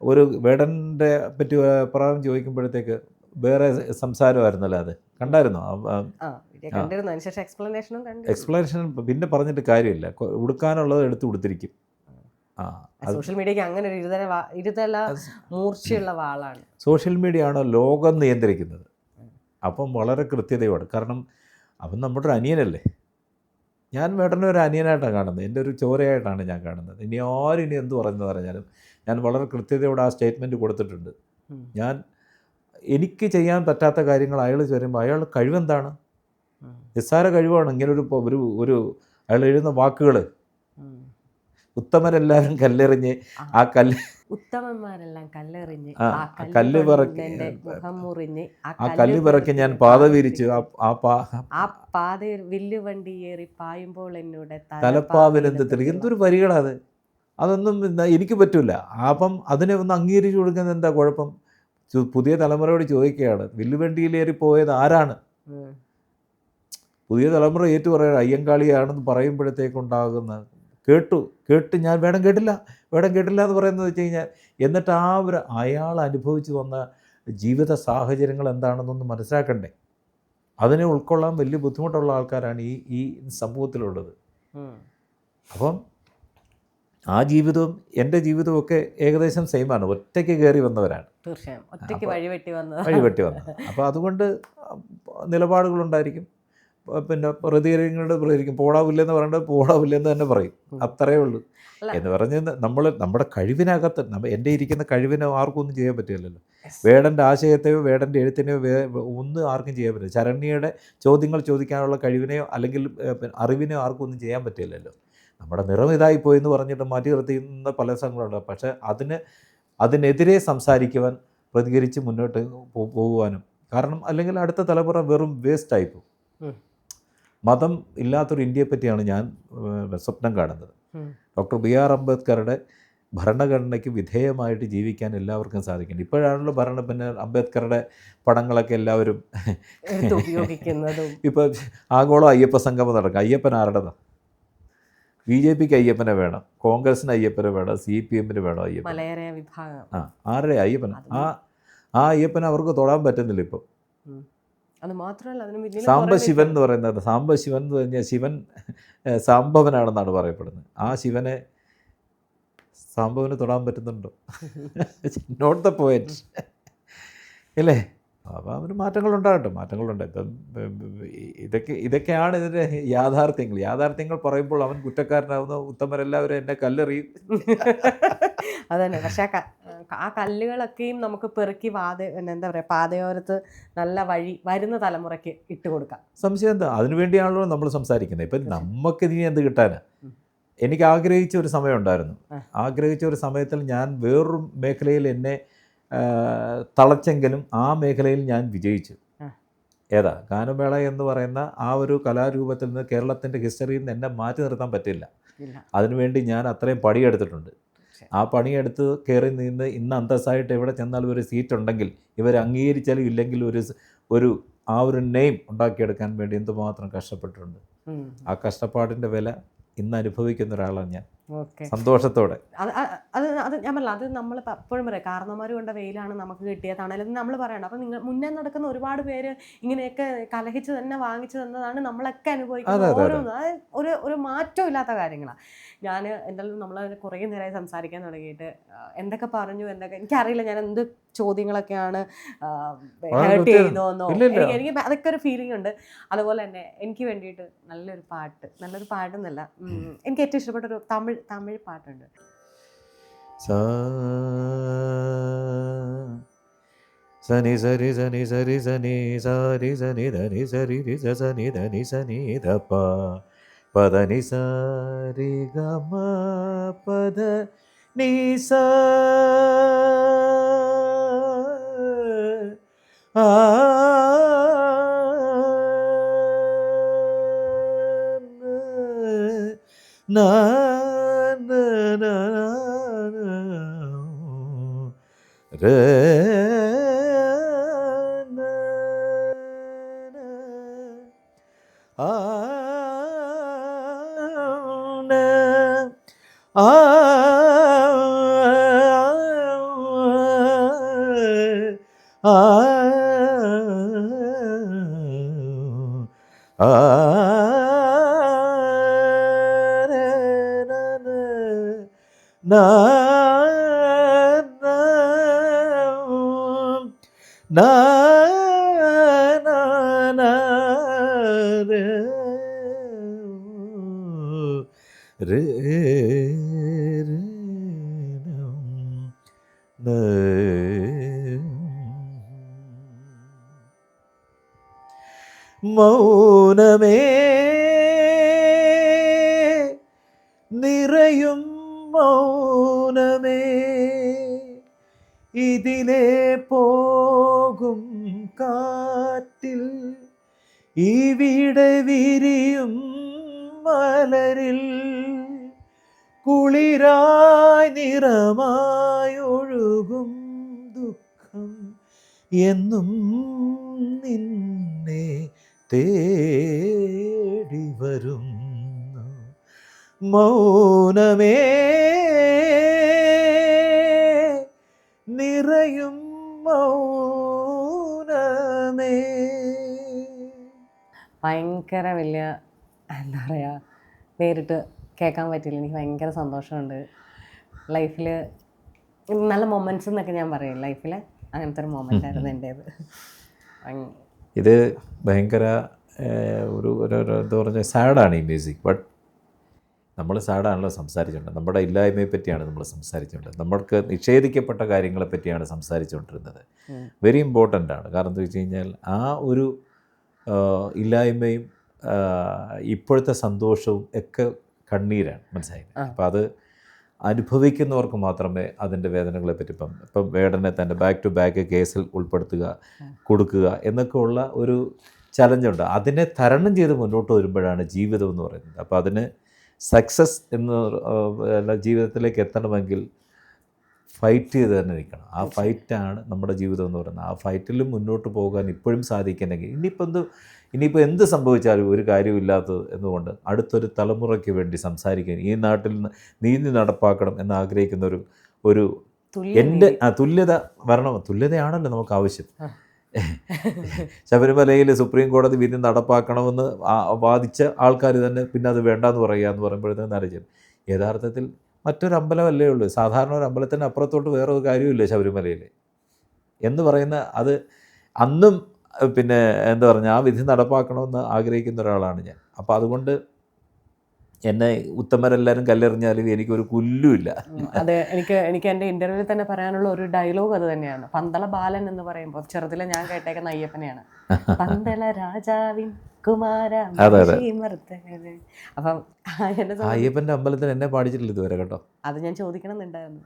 Speaker 1: ഒരു വേടൻ്റെ പറ്റി പ്രായം ചോദിക്കുമ്പോഴത്തേക്ക് വേറെ സംസാരമായിരുന്നല്ലോ. അത് കണ്ടായിരുന്നോ? എക്സ്പ്ലനേഷൻ പിന്നെ പറഞ്ഞിട്ട് കാര്യമില്ല. ഉടുക്കാനുള്ളത് എടുത്ത് കൊടുത്തിരിക്കും.
Speaker 2: സോഷ്യൽ മീഡിയക്ക് അങ്ങനെ ഒരു ഇരുതല മൂർച്ചയുള്ള വാളാണ്.
Speaker 1: സോഷ്യൽ മീഡിയ ആണോ ലോകം നിയന്ത്രിക്കുന്നത്. അപ്പം വളരെ കൃത്യതയോടെ, കാരണം അവൻ നമ്മുടെ ഒരു അനിയനല്ലേ. ഞാൻ വേടനെ ഒരു അനിയനായിട്ടാണ് കാണുന്നത്, എൻ്റെ ഒരു ചോരയായിട്ടാണ് ഞാൻ കാണുന്നത്. ഇനി എന്ത് പറയുന്നത് പറഞ്ഞാലും ഞാൻ വളരെ കൃത്യതയോടെ ആ സ്റ്റേറ്റ്മെൻറ്റ് കൊടുത്തിട്ടുണ്ട്. എനിക്ക് ചെയ്യാൻ പറ്റാത്ത കാര്യങ്ങൾ അയാൾ വരുമ്പോൾ അയാളുടെ കഴിവെന്താണ്? നിസ്സാര കഴിവാണ്. ഇങ്ങനെ ഒരു അയാൾ എഴുതുന്ന വാക്കുകൾ, ഉത്തമരെല്ലാവരും കല്ലെറിഞ്ഞ് ആ
Speaker 2: ഉത്തമന്മാരെല്ലാം കല്ലെറിഞ്ഞ്
Speaker 1: കല്ല് പിറക്കി ഞാൻ പാത വിരിച്ചു,
Speaker 2: ആ പാതയിൽ വില്ലുവണ്ടി ഏറി പായുമ്പോൾ എന്നോട്
Speaker 1: തലപ്പാവിനെന്ത് എന്തൊരു വരികളത്. അതൊന്നും എനിക്ക് പറ്റില്ല. അപ്പം അതിനെ ഒന്ന് അംഗീകരിച്ചു കൊടുക്കുന്നത് എന്താ കുഴപ്പം? പുതിയ തലമുറയോട് ചോദിക്കുകയാണ്, വില്ലുവണ്ടിയിലേറി പോയത് ആരാണ്? പുതിയ തലമുറ ഏറ്റു പറയുക അയ്യങ്കാളിയാണെന്ന് പറയുമ്പോഴത്തേക്കുണ്ടാകുന്ന കേട്ട് ഞാൻ വേടം കേട്ടില്ല എന്ന് പറയുന്നത് വെച്ച് കഴിഞ്ഞാൽ, എന്നിട്ട് അയാൾ അനുഭവിച്ചു വന്ന ജീവിത സാഹചര്യങ്ങൾ എന്താണെന്നൊന്ന് മനസ്സിലാക്കണ്ടേ? അതിനെ ഉൾക്കൊള്ളാൻ വലിയ ബുദ്ധിമുട്ടുള്ള ആൾക്കാരാണ് ഈ സമൂഹത്തിലുള്ളത്. അപ്പം ആ ജീവിതവും എൻ്റെ ജീവിതവും ഒക്കെ ഏകദേശം സെയിമാണ്. ഒറ്റയ്ക്ക് കയറി വന്നവരാണ്.
Speaker 2: തീർച്ചയായും ഒറ്റയ്ക്ക് വഴിവെട്ടി
Speaker 1: വന്നത്. അപ്പോൾ അതുകൊണ്ട് നിലപാടുകളുണ്ടായിരിക്കും. പിന്നെ പ്രതികരിക്കും. പോടാവില്ലെന്ന് പറയേണ്ടത് പോടാവില്ലെന്ന് തന്നെ പറയും. അത്രയേ ഉള്ളൂ. എന്ന് പറഞ്ഞ് നമ്മുടെ കഴിവിനകത്ത് എൻ്റെ ഇരിക്കുന്ന കഴിവിനെ ആർക്കും ഒന്നും ചെയ്യാൻ പറ്റില്ലല്ലോ. വേടൻ്റെ ആശയത്തെയോ വേടൻ്റെ എഴുത്തിനെയോ ഒന്നും ആർക്കും ചെയ്യാൻ പറ്റില്ല. ശരണ്യയുടെ ചോദ്യങ്ങൾ ചോദിക്കാനുള്ള കഴിവിനെയോ അല്ലെങ്കിൽ അറിവിനെയോ ആർക്കും ഒന്നും ചെയ്യാൻ പറ്റില്ലല്ലോ. നമ്മുടെ നിറം ഇതായിപ്പോയി എന്ന് പറഞ്ഞിട്ട് മാറ്റി നിർത്തിക്കുന്ന പല സംഘങ്ങളുണ്ട്. പക്ഷേ അതിനെതിരെ സംസാരിക്കുവാൻ, പ്രതികരിച്ച് മുന്നോട്ട് പോകുവാനും, കാരണം അല്ലെങ്കിൽ അടുത്ത തലമുറ വെറും വേസ്റ്റായിപ്പോകും. മതം ഇല്ലാത്തൊരു ഇന്ത്യയെ പറ്റിയാണ് ഞാൻ സ്വപ്നം കാണുന്നത്. ഡോക്ടർ BR അംബേദ്കറുടെ ഭരണഘടനയ്ക്ക് വിധേയമായിട്ട് ജീവിക്കാൻ എല്ലാവർക്കും സാധിക്കണം. ഇപ്പോഴാണല്ലോ പിന്നെ അംബേദ്കറുടെ പടങ്ങളൊക്കെ എല്ലാവരും
Speaker 2: ഉപയോഗിക്കുന്നതും.
Speaker 1: ഇപ്പോൾ ആഗോള അയ്യപ്പ സംഗമം നടക്കുക. അയ്യപ്പൻ ആരുടേതാണ്? BJPക്ക് അയ്യപ്പനെ വേണം, കോൺഗ്രസിന് അയ്യപ്പനെ വേണം, CPMന് വേണം അയ്യപ്പൻ. ആരുടെ അയ്യപ്പൻ? ആ അയ്യപ്പനെ അവർക്ക് തൊടാൻ പറ്റുന്നില്ല ഇപ്പോൾ. സാംബശിവൻ എന്ന് പറയുന്നത്, സാംബശിവൻ എന്ന് പറഞ്ഞാൽ ശിവൻ സാംബവനാണെന്നാണ് പറയപ്പെടുന്നത്. ആ ശിവനെ സാംബവന് തൊടാൻ പറ്റുന്നുണ്ടോ? നോട്ട് ദ പോയിന്റ് അല്ലേ? അപ്പോൾ അവന് മാറ്റങ്ങളുണ്ടാകട്ടെ. ഇപ്പം ഇതൊക്കെയാണ് ഇതിൻ്റെ യാഥാർത്ഥ്യങ്ങൾ പറയുമ്പോൾ അവൻ കുറ്റക്കാരനാവുന്ന ഉത്തമരെല്ലാവരും എന്നെ കല്ലെറിയും.
Speaker 2: അതന്നെ. പക്ഷേ ആ കല്ലുകളൊക്കെയും നമുക്ക് പെറുക്കി എന്താ പറയുക, പാതയോരത്ത് നല്ല വഴി വരുന്ന തലമുറയ്ക്ക് ഇട്ട് കൊടുക്കാം.
Speaker 1: സംശയം എന്താ? അതിനുവേണ്ടിയാണല്ലോ നമ്മൾ സംസാരിക്കുന്നത്. ഇപ്പം നമുക്കിനി എന്ത് കിട്ടാനാ? എനിക്ക് ആഗ്രഹിച്ച ഒരു സമയമുണ്ടായിരുന്നു. ആഗ്രഹിച്ച ഒരു സമയത്തിൽ ഞാൻ വേറൊരു മേഖലയിൽ എന്നെ തളച്ചെങ്കിലും ആ മേഖലയിൽ ഞാൻ വിജയിച്ചു. ഏതാ ഗാനമേള എന്ന് പറയുന്ന ആ ഒരു കലാരൂപത്തിൽ നിന്ന് കേരളത്തിൻ്റെ ഹിസ്റ്ററിയിൽ നിന്ന് എന്നെ മാറ്റി നിർത്താൻ പറ്റില്ല. അതിനുവേണ്ടി ഞാൻ അത്രയും പണിയെടുത്തിട്ടുണ്ട്. ആ പണിയെടുത്ത് കയറി നിന്ന് ഇന്ന് അന്തസ്സായിട്ട് എവിടെ ചെന്നാലും ഒരു സീറ്റ് ഉണ്ടെങ്കിൽ ഇവർ അംഗീകരിച്ചാലും ഇല്ലെങ്കിൽ ഒരു ആ ഒരു നെയിം ഉണ്ടാക്കിയെടുക്കാൻ വേണ്ടി എന്തുമാത്രം കഷ്ടപ്പെട്ടിട്ടുണ്ട്. ആ കഷ്ടപ്പാടിൻ്റെ വില ഇന്ന് അനുഭവിക്കുന്ന ഒരാളാണ് ഞാൻ. സന്തോഷത്തോടെ.
Speaker 2: അത് ഞാൻ പറഞ്ഞില്ല, അത് നമ്മൾ എപ്പോഴും പറയാം, കാരണന്മാർ കൊണ്ട വെയിലാണ് നമുക്ക് കിട്ടിയതാണ് അല്ലെങ്കിൽ നമ്മൾ പറയണം. അപ്പം നിങ്ങൾ മുന്നേ നടക്കുന്ന ഒരുപാട് പേര് ഇങ്ങനെയൊക്കെ കലഹിച്ച് തന്നെ വാങ്ങിച്ചു തന്നതാണ് നമ്മളൊക്കെ അനുഭവിക്കുന്നത്. ഓരോന്നും അത് ഒരു മാറ്റം ഇല്ലാത്ത കാര്യങ്ങളാണ്. ഞാൻ എന്തായാലും നമ്മൾ കുറേ നേരമായി സംസാരിക്കാൻ തുടങ്ങിയിട്ട് എന്തൊക്കെ പറഞ്ഞു എനിക്കറിയില്ല, ഞാൻ എന്ത് ചോദ്യങ്ങളൊക്കെയാണ് ഹേർട്ട് ചെയ്തോന്നോ, എനിക്ക് അതൊക്കെ ഒരു ഫീലിംഗ് ഉണ്ട്. അതുപോലെ തന്നെ എനിക്ക് വേണ്ടിയിട്ട് നല്ലൊരു പാട്ടെന്നല്ല, എനിക്ക് ഏറ്റവും ഇഷ്ടപ്പെട്ട ഒരു തമിഴ് പാട്ടുണ്ട്.
Speaker 1: സനി സരി സനി സരി സനി സാരി സനി ധനി സരി രി സനി ധനി സനി ധപ പദ നി സാരി ഗമ പദ നി സ ആ na na na re na a na a na na na na na re re re na Mouname നിറയും മൗനമേ ഇതിലെ പോകും കാറ്റിൽ ഇവിടെ വിരിയും മലരിൽ കുളിരായി നിറമായി ഒഴുകും ദുഃഖം എന്നും നിന്നെ തേടി വരുന്നു. മൗനമേ നിറയും മൗനമേ.
Speaker 2: ഭയങ്കര വലിയ എന്താ പറയുക, നേരിട്ട് കേൾക്കാൻ പറ്റില്ല. എനിക്ക് ഭയങ്കര സന്തോഷമുണ്ട്. ലൈഫിൽ നല്ല മൊമെൻറ്റ്സ് എന്നൊക്കെ ഞാൻ പറയും, ലൈഫിൽ അങ്ങനത്തെ ഒരു മൊമെൻ്റ് ആയിരുന്നു എൻ്റേത്.
Speaker 1: ഇത് ഭയങ്കര എന്താ പറഞ്ഞാൽ സാഡാണ് ഈ മ്യൂസിക്. ബട്ട് നമ്മൾ സാഡാണല്ലോ സംസാരിച്ചുകൊണ്ട്, നമ്മുടെ ഇല്ലായ്മയെ പറ്റിയാണ് നമ്മൾ സംസാരിച്ചുകൊണ്ട്, നമ്മൾക്ക് നിഷേധിക്കപ്പെട്ട കാര്യങ്ങളെ പറ്റിയാണ് സംസാരിച്ചുകൊണ്ടിരുന്നത്. വെരി ഇമ്പോർട്ടൻ്റ് ആണ്. കാരണം എന്താ വെച്ച് കഴിഞ്ഞാൽ ആ ഒരു ഇല്ലായ്മയും ഇപ്പോഴത്തെ സന്തോഷവും ഒക്കെ കണ്ണീരാണ്, മനസ്സിലായില്ല. അപ്പം അത് അനുഭവിക്കുന്നവർക്ക് മാത്രമേ അതിൻ്റെ വേദനകളെ പറ്റി ഇപ്പം വേടനെ തൻ്റെ ബാക്ക് ടു ബാക്ക് കേസിൽ ഉൾപ്പെടുത്തുക, കൊടുക്കുക എന്നൊക്കെ ഉള്ള ഒരു ചലഞ്ചുണ്ട്. അതിനെ തരണം ചെയ്ത് മുന്നോട്ട് വരുമ്പോഴാണ് ജീവിതം എന്ന് പറയുന്നത്. അപ്പോൾ അതിന് സക്സസ് എന്ന് ജീവിതത്തിലേക്ക് എത്തണമെങ്കിൽ ഫൈറ്റ് ചെയ്ത് തന്നെ നിൽക്കണം. ആ ഫൈറ്റാണ് നമ്മുടെ ജീവിതം എന്ന് പറയുന്നത്. ആ ഫൈറ്റിലും മുന്നോട്ട് പോകാൻ ഇപ്പോഴും സാധിക്കുന്നെങ്കിൽ ഇനിയിപ്പോൾ എന്ത് സംഭവിച്ചാലും ഒരു കാര്യമില്ലാത്തത് എന്നുകൊണ്ട് അടുത്തൊരു തലമുറയ്ക്ക് വേണ്ടി സംസാരിക്കാൻ ഈ നാട്ടിൽ നീതി നടപ്പാക്കണം എന്നാഗ്രഹിക്കുന്ന ഒരു എൻ്റെ തുല്യത വരണം. തുല്യതയാണല്ലോ നമുക്ക് ആവശ്യം. ശബരിമലയിൽ സുപ്രീം കോടതി വിധി നടപ്പാക്കണമെന്ന് വാദിച്ച ആൾക്കാർ തന്നെ പിന്നെ അത് വേണ്ടാന്ന് പറയുക എന്ന് പറയുമ്പോഴത്തേക്കും നരജൻ യഥാർത്ഥത്തിൽ മറ്റൊരു അമ്പലമല്ലേ ഉള്ളൂ. സാധാരണ ഒരു അമ്പലത്തിന് അപ്പുറത്തോട്ട് വേറെ ഒരു കാര്യമില്ല ശബരിമലയിൽ എന്ന് പറയുന്ന അത് അന്നും പിന്നെ എന്താ പറഞ്ഞാൽ ആ വിധി നടപ്പാക്കണമെന്ന് ആഗ്രഹിക്കുന്ന ഒരാളാണ് ഞാൻ. അപ്പോൾ അതുകൊണ്ട് എന്നെ ഉത്തമരെല്ലാവരും കല്ലെറിഞ്ഞാലും എനിക്കൊരു പുല്ലുമില്ല.
Speaker 2: അത് എനിക്ക് എൻ്റെ ഇൻ്റർവ്യൂവിൽ തന്നെ പറയാനുള്ള ഒരു ഡയലോഗ് അത് തന്നെയാണ്. പന്തള ബാലൻ എന്ന് പറയുമ്പോൾ ചെറുതിലെ ഞാൻ കേട്ടേക്കുന്ന അയ്യപ്പനെയാണ്. പന്തള രാജാവിൻ കുമാര. അപ്പം
Speaker 1: അയ്യപ്പൻ്റെ അമ്പലത്തിൽ എന്നെ പാടിച്ചിട്ടില്ല ഇതുവരെ കേട്ടോ.
Speaker 2: അത് ഞാൻ ചോദിക്കണമെന്നുണ്ടായിരുന്നു.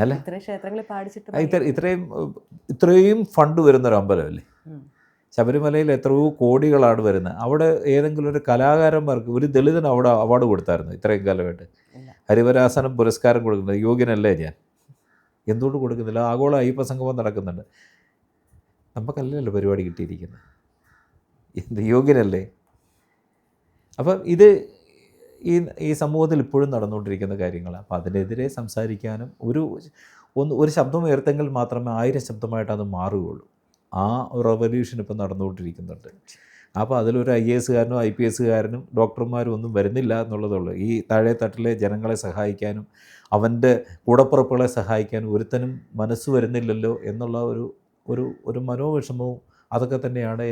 Speaker 1: അല്ല,
Speaker 2: ഇത്രയും ക്ഷേത്രങ്ങളിൽ പാടിച്ചിട്ട്
Speaker 1: ഇത്രയും ഫണ്ട് വരുന്നൊരു അമ്പലമല്ലേ ശബരിമലയിൽ? എത്രയോ കോടികളാണ് വരുന്നത്. അവിടെ ഏതെങ്കിലും ഒരു കലാകാരന്മാർക്ക്, ഒരു ദളിതന് അവിടെ അവാർഡ് കൊടുത്തായിരുന്നു ഇത്രയും കാലമായിട്ട്? ഹരിവരാസനം പുരസ്കാരം കൊടുക്കുന്നത് യോഗ്യനല്ലേ ഞാൻ? എന്തുകൊണ്ട് കൊടുക്കുന്നില്ല? ആഗോള അയ്യപ്പ സംഗമം നടക്കുന്നുണ്ട്, നമുക്കല്ലല്ലോ പരിപാടി കിട്ടിയിരിക്കുന്നത്. എന്ത് യോഗ്യനല്ലേ? അപ്പം ഇത് ഈ സമൂഹത്തിൽ ഇപ്പോഴും നടന്നുകൊണ്ടിരിക്കുന്ന കാര്യങ്ങളാണ്. അപ്പോൾ അതിനെതിരെ സംസാരിക്കാനും ഒരു ശബ്ദം ഉയർത്തെങ്കിൽ മാത്രമേ 1000 ശബ്ദമായിട്ട് അത് മാറുകയുള്ളൂ. ആ റെവല്യൂഷൻ ഇപ്പം നടന്നുകൊണ്ടിരിക്കുന്നുണ്ട്. അപ്പോൾ അതിലൊരു IAS കാരനും IPS കാരനും ഡോക്ടർമാരും ഒന്നും വരുന്നില്ല എന്നുള്ളതുള്ളൂ. ഈ താഴെ തട്ടിലെ ജനങ്ങളെ സഹായിക്കാനും അവൻ്റെ കൂടപ്പുറപ്പുകളെ സഹായിക്കാനും ഒരുത്തനും മനസ്സ് വരുന്നില്ലല്ലോ എന്നുള്ള ഒരു മനോവിഷമവും അതൊക്കെ തന്നെയാണ്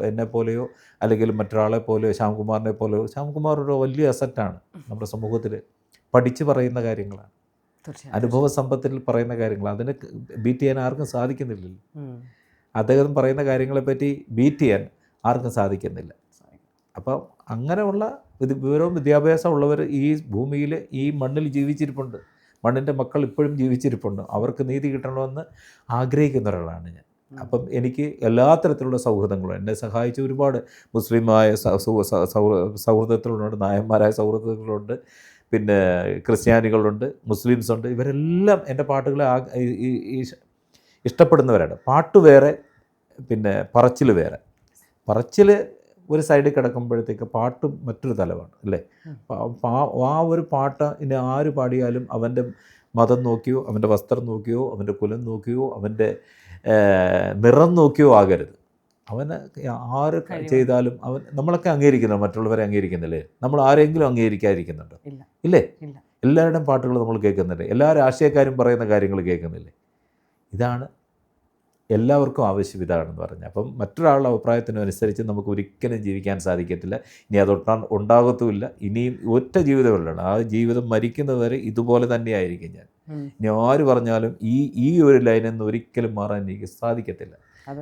Speaker 1: എന്നെപ്പോലെയോ അല്ലെങ്കിൽ മറ്റൊരാളെ പോലെയോ ശ്യാംകുമാറിനെ പോലെയോ. ശ്യാംകുമാർ ഒരു വലിയ അസറ്റാണ് നമ്മുടെ സമൂഹത്തിൽ. പഠിച്ച് പറയുന്ന കാര്യങ്ങളാണ്, അനുഭവ സമ്പത്തിൽ പറയുന്ന കാര്യങ്ങൾ. അതിനെ ബീറ്റ് ചെയ്യാൻ ആർക്കും സാധിക്കുന്നില്ലല്ലോ. അദ്ദേഹം പറയുന്ന കാര്യങ്ങളെപ്പറ്റി ബീറ്റ് ചെയ്യാൻ ആർക്കും സാധിക്കുന്നില്ല. അപ്പോൾ അങ്ങനെയുള്ള വിവരവും വിദ്യാഭ്യാസം ഉള്ളവർ ഈ ഭൂമിയിൽ, ഈ മണ്ണിൽ ജീവിച്ചിരിപ്പുണ്ട്. മണ്ണിൻ്റെ മക്കൾ ഇപ്പോഴും ജീവിച്ചിരിപ്പുണ്ട്. അവർക്ക് നീതി കിട്ടണമെന്ന് ആഗ്രഹിക്കുന്ന ഒരാളാണ് ഞാൻ. അപ്പം എനിക്ക് എല്ലാ തരത്തിലുള്ള സൗഹൃദങ്ങളും എന്നെ സഹായിച്ച ഒരുപാട് മുസ്ലിമായ സൗഹൃദത്തിലുണ്ട്, നായന്മാരായ സൗഹൃദങ്ങളുണ്ട്, പിന്നെ ക്രിസ്ത്യാനികളുണ്ട്, മുസ്ലിംസുണ്ട്. ഇവരെല്ലാം എൻ്റെ പാട്ടുകളെ ഇഷ്ടപ്പെടുന്നവരാണ്. പാട്ട് വേറെ, പിന്നെ പറച്ചിൽ വേറെ. പറച്ചിൽ ഒരു സൈഡിൽ കിടക്കുമ്പോഴത്തേക്ക് പാട്ട് മറ്റൊരു തലമാണ് അല്ലേ? ആ ഒരു പാട്ട് ഇനി ആര് പാടിയാലും അവൻ്റെ മതം നോക്കിയോ, അവൻ്റെ വസ്ത്രം നോക്കിയോ, അവൻ്റെ കുലം നോക്കിയോ, അവൻ്റെ നിറം നോക്കിയോ ആകരുത്. അവന് ആര് ചെയ്താലും നമ്മളൊക്കെ അംഗീകരിക്കുന്നു, മറ്റുള്ളവരെ അംഗീകരിക്കുന്നില്ലേ? നമ്മൾ ആരെങ്കിലും അംഗീകരിക്കാതിരിക്കുന്നുണ്ടോ? ഇല്ലേ? എല്ലാവരുടെയും പാട്ടുകൾ നമ്മൾ കേൾക്കുന്നില്ലേ? എല്ലാ രാഷ്ട്രീയക്കാരും പറയുന്ന കാര്യങ്ങൾ കേൾക്കുന്നില്ലേ? ഇതാണ് എല്ലാവർക്കും ആവശ്യം, ഇതാണെന്ന് പറഞ്ഞത്. അപ്പം മറ്റൊരാളുടെ അഭിപ്രായത്തിനനുസരിച്ച് നമുക്ക് ഒരിക്കലും ജീവിക്കാൻ സാധിക്കത്തില്ല. ഇനി ഉണ്ടാകത്തുമില്ല. ഇനിയും ഒറ്റ ജീവിതമുള്ളതാണ്. ആ ജീവിതം മരിക്കുന്നതുവരെ ഇതുപോലെ തന്നെയായിരിക്കും ഞാൻ. ഇനി ആര് പറഞ്ഞാലും ഈ ഒരു ലൈനിൽ നിന്ന് ഒരിക്കലും മാറാൻ എനിക്ക് സാധിക്കത്തില്ല.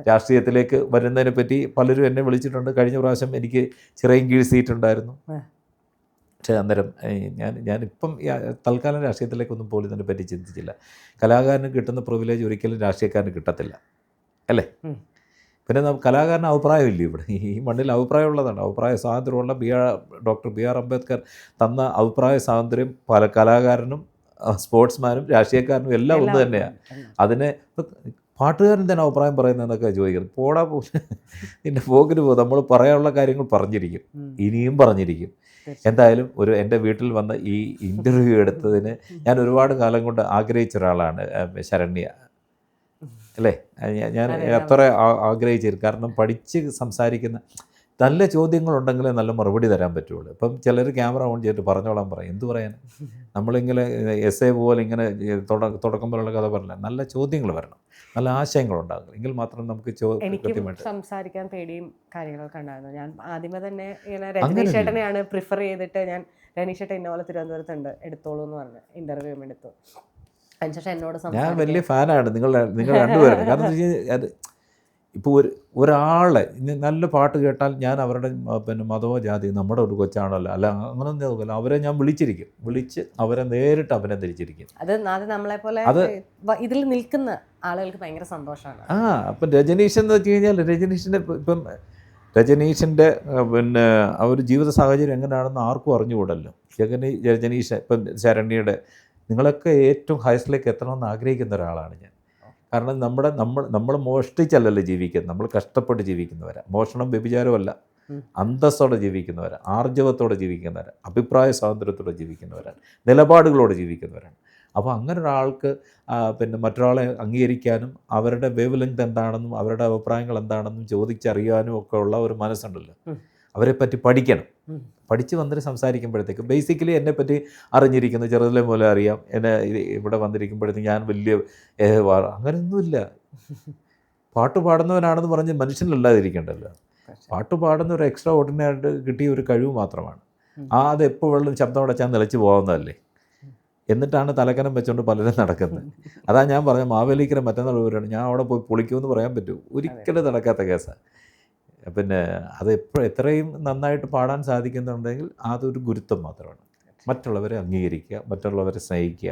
Speaker 1: രാഷ്ട്രീയത്തിലേക്ക് വരുന്നതിനെ പറ്റി പലരും എന്നെ വിളിച്ചിട്ടുണ്ട്. കഴിഞ്ഞ പ്രാവശ്യം എനിക്ക് ചിറയൻകീഴ് സീറ്റുണ്ടായിരുന്നു. പക്ഷേ അന്നേരം ഞാനിപ്പം തൽക്കാലം രാഷ്ട്രീയത്തിലേക്കൊന്നും പോലും ഇതിനെ പറ്റി ചിന്തിച്ചില്ല. കലാകാരന് കിട്ടുന്ന പ്രിവിലേജ് ഒരിക്കലും രാഷ്ട്രീയക്കാരന് കിട്ടത്തില്ല അല്ലേ? പിന്നെ കലാകാരന് അഭിപ്രായമില്ല. ഇവിടെ ഈ മണ്ണിൽ അഭിപ്രായമുള്ളതാണ്. അഭിപ്രായ സ്വാതന്ത്ര്യമുള്ള ഡോക്ടർ BR അംബേദ്കർ തന്ന അഭിപ്രായ സ്വാതന്ത്ര്യം പല കലാകാരനും സ്പോർട്സ്മാനും രാഷ്ട്രീയക്കാരനും എല്ലാം ഒന്ന് തന്നെയാണ്. അതിനെ പാട്ടുകാരൻ തന്നെ അഭിപ്രായം പറയുന്നതെന്നൊക്കെ ചോദിക്കുന്നത്. പോടാ പിന്നെ പോക്കിന് പോകും. നമ്മൾ പറയാനുള്ള കാര്യങ്ങൾ പറഞ്ഞിരിക്കും, ഇനിയും പറഞ്ഞിരിക്കും. എന്തായാലും എൻ്റെ വീട്ടിൽ വന്ന് ഈ ഇൻ്റർവ്യൂ എടുത്തതിന് ഞാൻ ഒരുപാട് കാലം കൊണ്ട് ആഗ്രഹിച്ച ഒരാളാണ് ശരണ്യ അല്ലേ? ഞാൻ അത്ര ആഗ്രഹിച്ചിരുന്നു. കാരണം പഠിച്ച് സംസാരിക്കുന്ന നല്ല ചോദ്യങ്ങളുണ്ടെങ്കിലേ നല്ല മറുപടി തരാൻ പറ്റുള്ളൂ. ഇപ്പം ചിലർ ക്യാമറ ഓൺ ചെയ്തിട്ട് പറഞ്ഞോളാൻ പറയും. എന്ത് പറയാൻ? നമ്മളിങ്ങനെ essay പോലെ ഇങ്ങനെ തുടക്കമ്പോഴുള്ള കഥ പറഞ്ഞില്ല. നല്ല ചോദ്യങ്ങൾ വരണം, നല്ല ആശയങ്ങളുണ്ടാകും. എങ്കിൽ മാത്രം നമുക്ക്
Speaker 2: കൃത്യമായിട്ട് സംസാരിക്കാൻ പേടിയും കാര്യങ്ങളൊക്കെ ഉണ്ടായിരുന്നു. ഞാൻ ആദ്യമേ തന്നെ ഇങ്ങനെ രജനീഷ് ചേട്ടനെയാണ് പ്രിഫർ ചെയ്തിട്ട്, ഞാൻ രജനീഷ് ചേട്ടൻ ഇന്നോലെ തിരുവനന്തപുരത്തുണ്ട്, എടുത്തോളൂ എന്ന് പറഞ്ഞ് ഇൻ്റർവ്യൂ എടുത്തു. അതിനുശേഷം എന്നോട്
Speaker 1: ഞാൻ വലിയ ഫാനാണ് നിങ്ങൾ രണ്ടുപേരും. കാരണം അത് ഇപ്പോൾ ഒരാളെ നല്ല പാട്ട് കേട്ടാൽ ഞാൻ അവരുടെ പിന്നെ മതമോ ജാതി നമ്മുടെ ഒരു കൊച്ചാണല്ലോ അല്ല അങ്ങനൊന്നും നോക്കില്ല, അവരെ ഞാൻ വിളിച്ച് അവരെ നേരിട്ട് അഭിനന്ദിച്ചിരിക്കും.
Speaker 2: അത് നമ്മളെപ്പോലെ ഇതിൽ നിൽക്കുന്ന ആളുകൾക്ക് ഭയങ്കര സന്തോഷമാണ്.
Speaker 1: അപ്പം രജനീഷ് എന്ന് വെച്ച് കഴിഞ്ഞാൽ രജനീഷിൻ്റെ പിന്നെ ആ ഒരു ജീവിത സാഹചര്യം എങ്ങനെയാണെന്ന് ആർക്കും അറിഞ്ഞുകൂടല്ലോ. രജനീഷ് ഇപ്പം ശരണ്യയുടെ നിങ്ങളൊക്കെ ഏറ്റവും ഹയസ്റ്റിലേക്ക് എത്തണമെന്ന് ആഗ്രഹിക്കുന്ന ഒരാളാണ് ഞാൻ. കാരണം നമ്മൾ മോഷ്ടിച്ചല്ലല്ലോ ജീവിക്കുന്നത്, നമ്മൾ കഷ്ടപ്പെട്ട് ജീവിക്കുന്നവരാണ്. മോഷണം വ്യഭിചാരമല്ല, അന്തസ്സോടെ ജീവിക്കുന്നവരാണ്, ആർജവത്തോടെ ജീവിക്കുന്നവരാണ്, അഭിപ്രായ സ്വാതന്ത്ര്യത്തോടെ ജീവിക്കുന്നവരാണ്, നിലപാടുകളോടെ ജീവിക്കുന്നവരാണ്. അപ്പോൾ അങ്ങനെ ഒരാൾക്ക് പിന്നെ മറ്റൊരാളെ അംഗീകരിക്കാനും അവരുടെ വേവ് ലെങ്ത് എന്താണെന്നും അവരുടെ അഭിപ്രായങ്ങൾ എന്താണെന്നും ചോദിച്ചറിയാനും ഒക്കെ ഉള്ള ഒരു മനസ്സുണ്ടല്ലോ. അവരെപ്പറ്റി പഠിച്ച് വന്നിട്ട് സംസാരിക്കുമ്പോഴത്തേക്ക് ബേസിക്കലി എന്നെപ്പറ്റി അറിഞ്ഞിരിക്കുന്ന ചെറുതിലെ പോലെ അറിയാം. എന്നെ ഇവിടെ വന്നിരിക്കുമ്പോഴത്തേക്ക് ഞാൻ വലിയ അങ്ങനെയൊന്നുമില്ല. പാട്ട് പാടുന്നവനാണെന്ന് പറഞ്ഞ് മനുഷ്യനല്ലാതിരിക്കണ്ടല്ലോ. പാട്ട് പാടുന്ന ഒരു എക്സ്ട്രാ ഓർഡിനറി ആയിട്ട് കിട്ടിയ ഒരു കഴിവ് മാത്രമാണ്. അത് എപ്പോഴും ശബ്ദം അടച്ചാൽ നിലച്ച് പോകാവുന്നതല്ലേ. എന്നിട്ടാണ് തലക്കനം വെച്ചുകൊണ്ട് പലരും നടക്കുന്നത്. അതാ ഞാൻ പറഞ്ഞ മാവേലിക്കര മറ്റന്നാൾ വരികയാണ്, ഞാൻ അവിടെ പോയി പൊളിക്കുമെന്ന് പറയാൻ പറ്റുമോ? ഒരിക്കലും നടക്കാത്ത കേസാണ്. പിന്നെ അത് എത്രയും നന്നായിട്ട് പാടാൻ സാധിക്കുന്നുണ്ടെങ്കിൽ അതൊരു ഗുരുത്വം മാത്രമാണ്. മറ്റുള്ളവരെ അംഗീകരിക്കുക, മറ്റുള്ളവരെ സ്നേഹിക്കുക.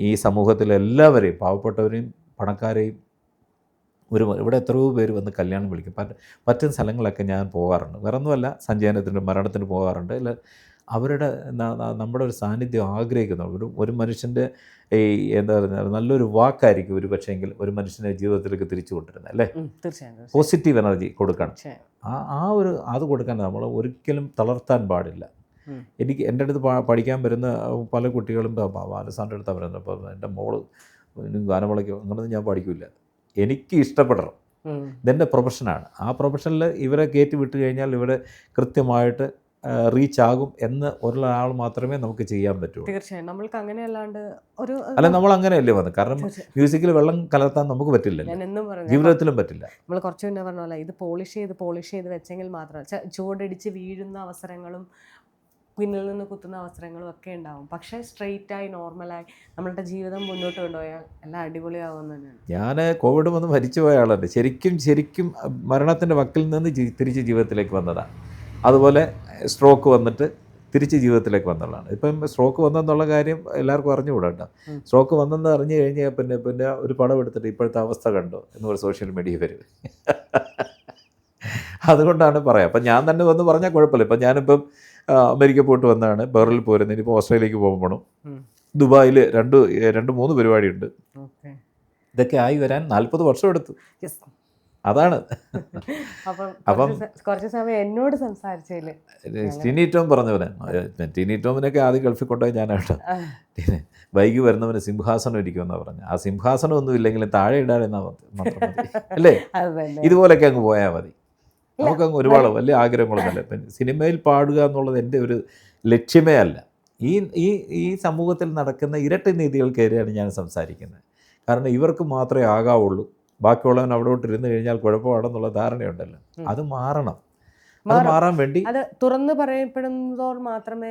Speaker 1: ഈ സമൂഹത്തിലെ എല്ലാവരെയും, പാവപ്പെട്ടവരെയും പണക്കാരെയും ഇവിടെ എത്രയോ പേര് വന്ന് കല്യാണം വിളിക്കും. പറ്റുന്ന സ്ഥലങ്ങളൊക്കെ ഞാൻ പോകാറുണ്ട്. വേറെ ഒന്നുമല്ല, സഞ്ചയനത്തിന് മരണത്തിന് പോകാറുണ്ട്. അല്ല, അവരുടെ നമ്മുടെ ഒരു സാന്നിധ്യം ആഗ്രഹിക്കുന്നു. ഒരു മനുഷ്യൻ്റെ എന്താ പറയുക, നല്ലൊരു വാക്കായിരിക്കും ഒരു പക്ഷേങ്കിൽ ഒരു മനുഷ്യനെ ജീവിതത്തിലേക്ക് തിരിച്ചു കൊണ്ടിരുന്നത്, അല്ലേ?
Speaker 2: തീർച്ചയായും
Speaker 1: പോസിറ്റീവ് എനർജി കൊടുക്കണം. അത് കൊടുക്കാൻ നമ്മൾ ഒരിക്കലും തളർത്താൻ പാടില്ല. എൻ്റെ അടുത്ത് പഠിക്കാൻ വരുന്ന പല കുട്ടികളും ബാലസാറിൻ്റെ അടുത്താണ് വരുന്നത്. അപ്പോൾ എൻ്റെ മോള് ഗാനമേളയ്ക്ക് അങ്ങനൊന്നും ഞാൻ പഠിക്കില്ല, എനിക്ക് ഇഷ്ടപ്പെടണം, ഇതെൻ്റെ പ്രൊഫഷനാണ്. ആ പ്രൊഫഷനിൽ ഇവരെ കയറ്റി വിട്ട് കഴിഞ്ഞാൽ ഇവരെ കൃത്യമായിട്ട് റീച്ച് ആകും എന്ന് ഒരാൾ മാത്രമേ നമുക്ക് ചെയ്യാൻ പറ്റുള്ളൂ.
Speaker 2: തീർച്ചയായും നമ്മൾക്ക് അങ്ങനെ അല്ലാണ്ട് ഒരു
Speaker 1: അല്ല, നമ്മൾ അങ്ങനെയല്ലേ വന്നത്. കാരണം മ്യൂസിക്കിൽ വെള്ളം കലർത്താൻ നമുക്ക് പറ്റില്ല, ജീവിതത്തിലും പറ്റില്ല.
Speaker 2: നമ്മൾ കുറച്ച് മുന്നേ പറഞ്ഞ പോലെ ഇത് പോളിഷ് ചെയ്ത് വെച്ചെങ്കിൽ മാത്രം ചുവടടിച്ച് വീഴുന്ന അവസരങ്ങളും പിന്നിൽ നിന്ന് കുത്തുന്ന അവസരങ്ങളും ഒക്കെ ഉണ്ടാവും. പക്ഷേ സ്ട്രെയിറ്റായി നോർമലായി നമ്മളുടെ ജീവിതം മുന്നോട്ട് കൊണ്ടുപോയാൽ എല്ലാം അടിപൊളിയാവുമെന്ന് തന്നെയാണ്.
Speaker 1: ഞാൻ കോവിഡ് വന്ന് മരിച്ചുപോയ ആളുണ്ട്. ശരിക്കും മരണത്തിൻ്റെ വക്കിൽ നിന്ന് തിരിച്ച് ജീവിതത്തിലേക്ക് വന്നതാണ്. അതുപോലെ സ്ട്രോക്ക് വന്നിട്ട് തിരിച്ച് ജീവിതത്തിലേക്ക് വന്നുള്ളതാണ്. ഇപ്പം സ്ട്രോക്ക് വന്നെന്നുള്ള കാര്യം എല്ലാവർക്കും അറിഞ്ഞുകൂടാ കേട്ടോ. സ്ട്രോക്ക് വന്നെന്ന് അറിഞ്ഞു കഴിഞ്ഞാൽ പിന്നെ ഒരു പടം എടുത്തിട്ട് ഇപ്പോഴത്തെ അവസ്ഥ കണ്ടോ എന്നൊരു സോഷ്യൽ മീഡിയ വരും. അതുകൊണ്ടാണ് പറയാം. അപ്പം ഞാൻ തന്നെ വന്ന് പറഞ്ഞാൽ കുഴപ്പമില്ല. ഇപ്പം ഞാനിപ്പം അമേരിക്ക പോയിട്ട് വന്നതാണ്, ബെറിൽ പോരുന്നത്. ഇനിയിപ്പോൾ ഓസ്ട്രേലിയക്ക് പോകണം. ദുബായിൽ 2-3 പരിപാടിയുണ്ട്. ഇതൊക്കെ ആയി വരാൻ 40 വർഷം എടുത്തു. അതാണ്.
Speaker 2: അപ്പം കുറച്ച് സമയം എന്നോട് സംസാരിച്ചതിൽ
Speaker 1: ടിനി ടോം പറഞ്ഞവനെ, ടിനി ടോമിനൊക്കെ ആദ്യം ഗൾഫിൽ കൊണ്ടുപോയി ഞാനാട്ടോ. വൈകി വരുന്നവന് സിംഹാസനം ഇരിക്കുമെന്നാണ് പറഞ്ഞത്. ആ സിംഹാസനം ഒന്നും ഇല്ലെങ്കിലും താഴെ ഇടാനെന്നാ മാത്രം മതി, അല്ലേ? ഇതുപോലെയൊക്കെ അങ്ങ് പോയാൽ മതി. നമുക്കങ്ങ് ഒരുപാട് വലിയ ആഗ്രഹങ്ങളൊന്നുമില്ല. ഇപ്പം സിനിമയിൽ പാടുക എന്നുള്ളത് എൻ്റെ ഒരു ലക്ഷ്യമേ അല്ല. ഈ സമൂഹത്തിൽ നടക്കുന്ന ഇരട്ട നീതികൾക്കെതിരെയാണ് ഞാൻ സംസാരിക്കുന്നത്. കാരണം ഇവർക്ക് മാത്രമേ ആകാവുള്ളൂ, ബാക്കിയുള്ളവൻ അവിടോട്ട് ഇരുന്ന് കഴിഞ്ഞാൽ കുഴപ്പമാണെന്നുള്ള ധാരണയുണ്ടല്ലോ. അത് മാറണം. അത് മാറാൻ വേണ്ടി
Speaker 2: അത് തുറന്നു പറയപ്പെടുന്നതോർ മാത്രമേ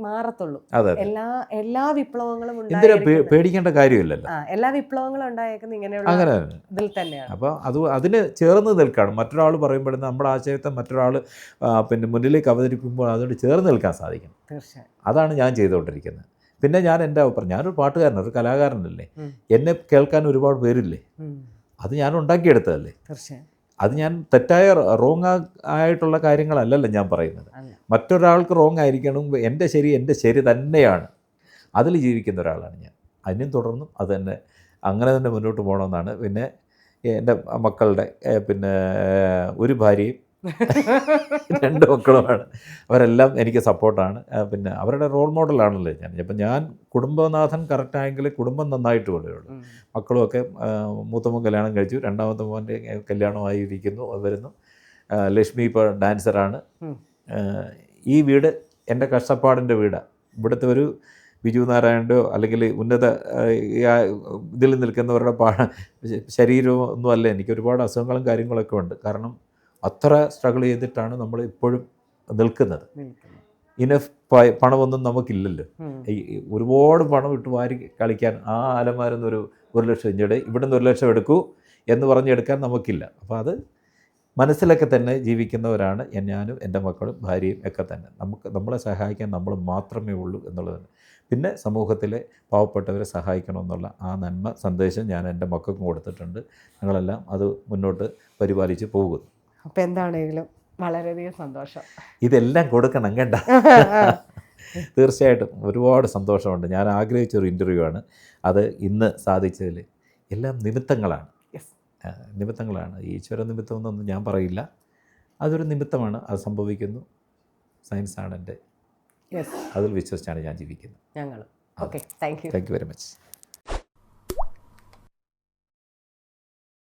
Speaker 2: മാറത്തുള്ളൂ. എല്ലാ വിപ്ലവങ്ങളും
Speaker 1: പേടിക്കേണ്ട കാര്യമില്ലല്ലോ.
Speaker 2: എല്ലാ വിപ്ലവങ്ങളും ഉണ്ടായേക്കുന്നത് ഇങ്ങനെയുള്ള
Speaker 1: അങ്ങനെ
Speaker 2: ഇതിൽ തന്നെയാണ്.
Speaker 1: അപ്പോൾ അതിന് ചേർന്ന് നിൽക്കണം. മറ്റൊരാൾ പറയുമ്പോഴും നമ്മുടെ ആശയത്തെ മറ്റൊരാൾ പിന്നെ മുന്നിലേക്ക് അവതരിപ്പിക്കുമ്പോൾ അതോട് ചേർന്ന് നിൽക്കാൻ സാധിക്കണം.
Speaker 2: തീർച്ചയായും
Speaker 1: അതാണ് ഞാൻ ചെയ്തുകൊണ്ടിരിക്കുന്നത്. പിന്നെ ഞാൻ എൻ്റെ അഭിപ്രായം, ഞാനൊരു പാട്ടുകാരനാണ്, ഒരു കലാകാരനല്ലേ, എന്നെ കേൾക്കാൻ ഒരുപാട് പേരില്ലേ, അത് ഞാൻ ഉണ്ടാക്കിയെടുത്തതല്ലേ.
Speaker 2: തീർച്ചയായും
Speaker 1: അത് ഞാൻ തെറ്റായ റോങ് ആയിട്ടുള്ള കാര്യങ്ങളല്ലല്ലോ ഞാൻ പറയുന്നത്. മറ്റൊരാൾക്ക് റോങ് ആയിരിക്കണം, എൻ്റെ ശരി തന്നെയാണ്, അതിൽ ജീവിക്കുന്ന ഒരാളാണ് ഞാൻ. അതിനും തുടർന്നും അത് തന്നെ അങ്ങനെ തന്നെ മുന്നോട്ട് പോകണമെന്നാണ്. പിന്നെ എൻ്റെ മക്കളുടെ പിന്നെ ഒരു ഭാര്യയും 2 മക്കളുമാണ്. അവരെല്ലാം എനിക്ക് സപ്പോർട്ടാണ്. പിന്നെ അവരുടെ റോൾ മോഡലാണല്ലോ ഞാൻ. അപ്പം ഞാൻ കുടുംബനാഥൻ കറക്റ്റായെങ്കിൽ കുടുംബം നന്നായിട്ട് കൊണ്ടുവരുള്ളൂ. മക്കളുമൊക്കെ മൂത്തമ്മൻ കല്യാണം കഴിച്ചു, രണ്ടാമത്തെ മോൻ്റെ കല്യാണമായിരിക്കുന്നു, വരുന്നു. ലക്ഷ്മി ഇപ്പോൾ ഡാൻസറാണ്. ഈ വീട് എൻ്റെ കഷ്ടപ്പാടിൻ്റെ വീടാണ്. ഇവിടുത്തെ ഒരു ബിജു നാരായണൻ്റെയോ അല്ലെങ്കിൽ ഉന്നത ഇതിൽ നിൽക്കുന്നവരുടെ ശരീരമോ ഒന്നും അല്ല. എനിക്ക് ഒരുപാട് അസുഖങ്ങളും കാര്യങ്ങളൊക്കെ ഉണ്ട്. കാരണം അത്ര സ്ട്രഗിൾ ചെയ്തിട്ടാണ് നമ്മൾ ഇപ്പോഴും നിൽക്കുന്നത്. ഇനഫ് പണമൊന്നും നമുക്കില്ലല്ലോ. ഒരുപാട് പണം ഇട്ട് വാരി കളിക്കാൻ ആ അലമാരെന്നൊരു 1 ലക്ഷം ഇഞ്ചടെ ഇവിടുന്ന് 1 ലക്ഷം എടുക്കൂ എന്ന് പറഞ്ഞെടുക്കാൻ നമുക്കില്ല. അപ്പോൾ അത് മനസ്സിലൊക്കെ തന്നെ ജീവിക്കുന്നവരാണ് ഞാനും എൻ്റെ മക്കളും ഭാര്യയും ഒക്കെ തന്നെ. നമ്മളെ സഹായിക്കാൻ നമ്മൾ മാത്രമേ ഉള്ളൂ എന്നുള്ളത്. പിന്നെ സമൂഹത്തിലെ പാവപ്പെട്ടവരെ സഹായിക്കണമെന്നുള്ള ആ നന്മ സന്ദേശം ഞാൻ എൻ്റെ മക്കൾക്കും കൊടുത്തിട്ടുണ്ട്. ഞങ്ങളെല്ലാം അത് മുന്നോട്ട് പരിപാലിച്ച് പോകുന്നു.
Speaker 2: അപ്പോൾ എന്താണെങ്കിലും വളരെയധികം സന്തോഷം.
Speaker 1: ഇതെല്ലാം കൊടുക്കണം കേട്ട. തീർച്ചയായിട്ടും ഒരുപാട് സന്തോഷമുണ്ട്. ഞാൻ ആഗ്രഹിച്ചൊരു ഇൻ്റർവ്യൂ ആണ് അത് ഇന്ന് സാധിച്ചതിൽ. എല്ലാം നിമിത്തങ്ങളാണ്. ഈശ്വര നിമിത്തമെന്നൊന്നും ഞാൻ പറയില്ല, അതൊരു നിമിത്തമാണ്. അത് സംഭവിക്കുന്നു. സയൻസാണ് എൻ്റെ, അതിൽ വിശ്വസിച്ചാണ് ഞാൻ ജീവിക്കുന്നത്.
Speaker 2: ഞങ്ങൾ okay. Thank you
Speaker 1: very much.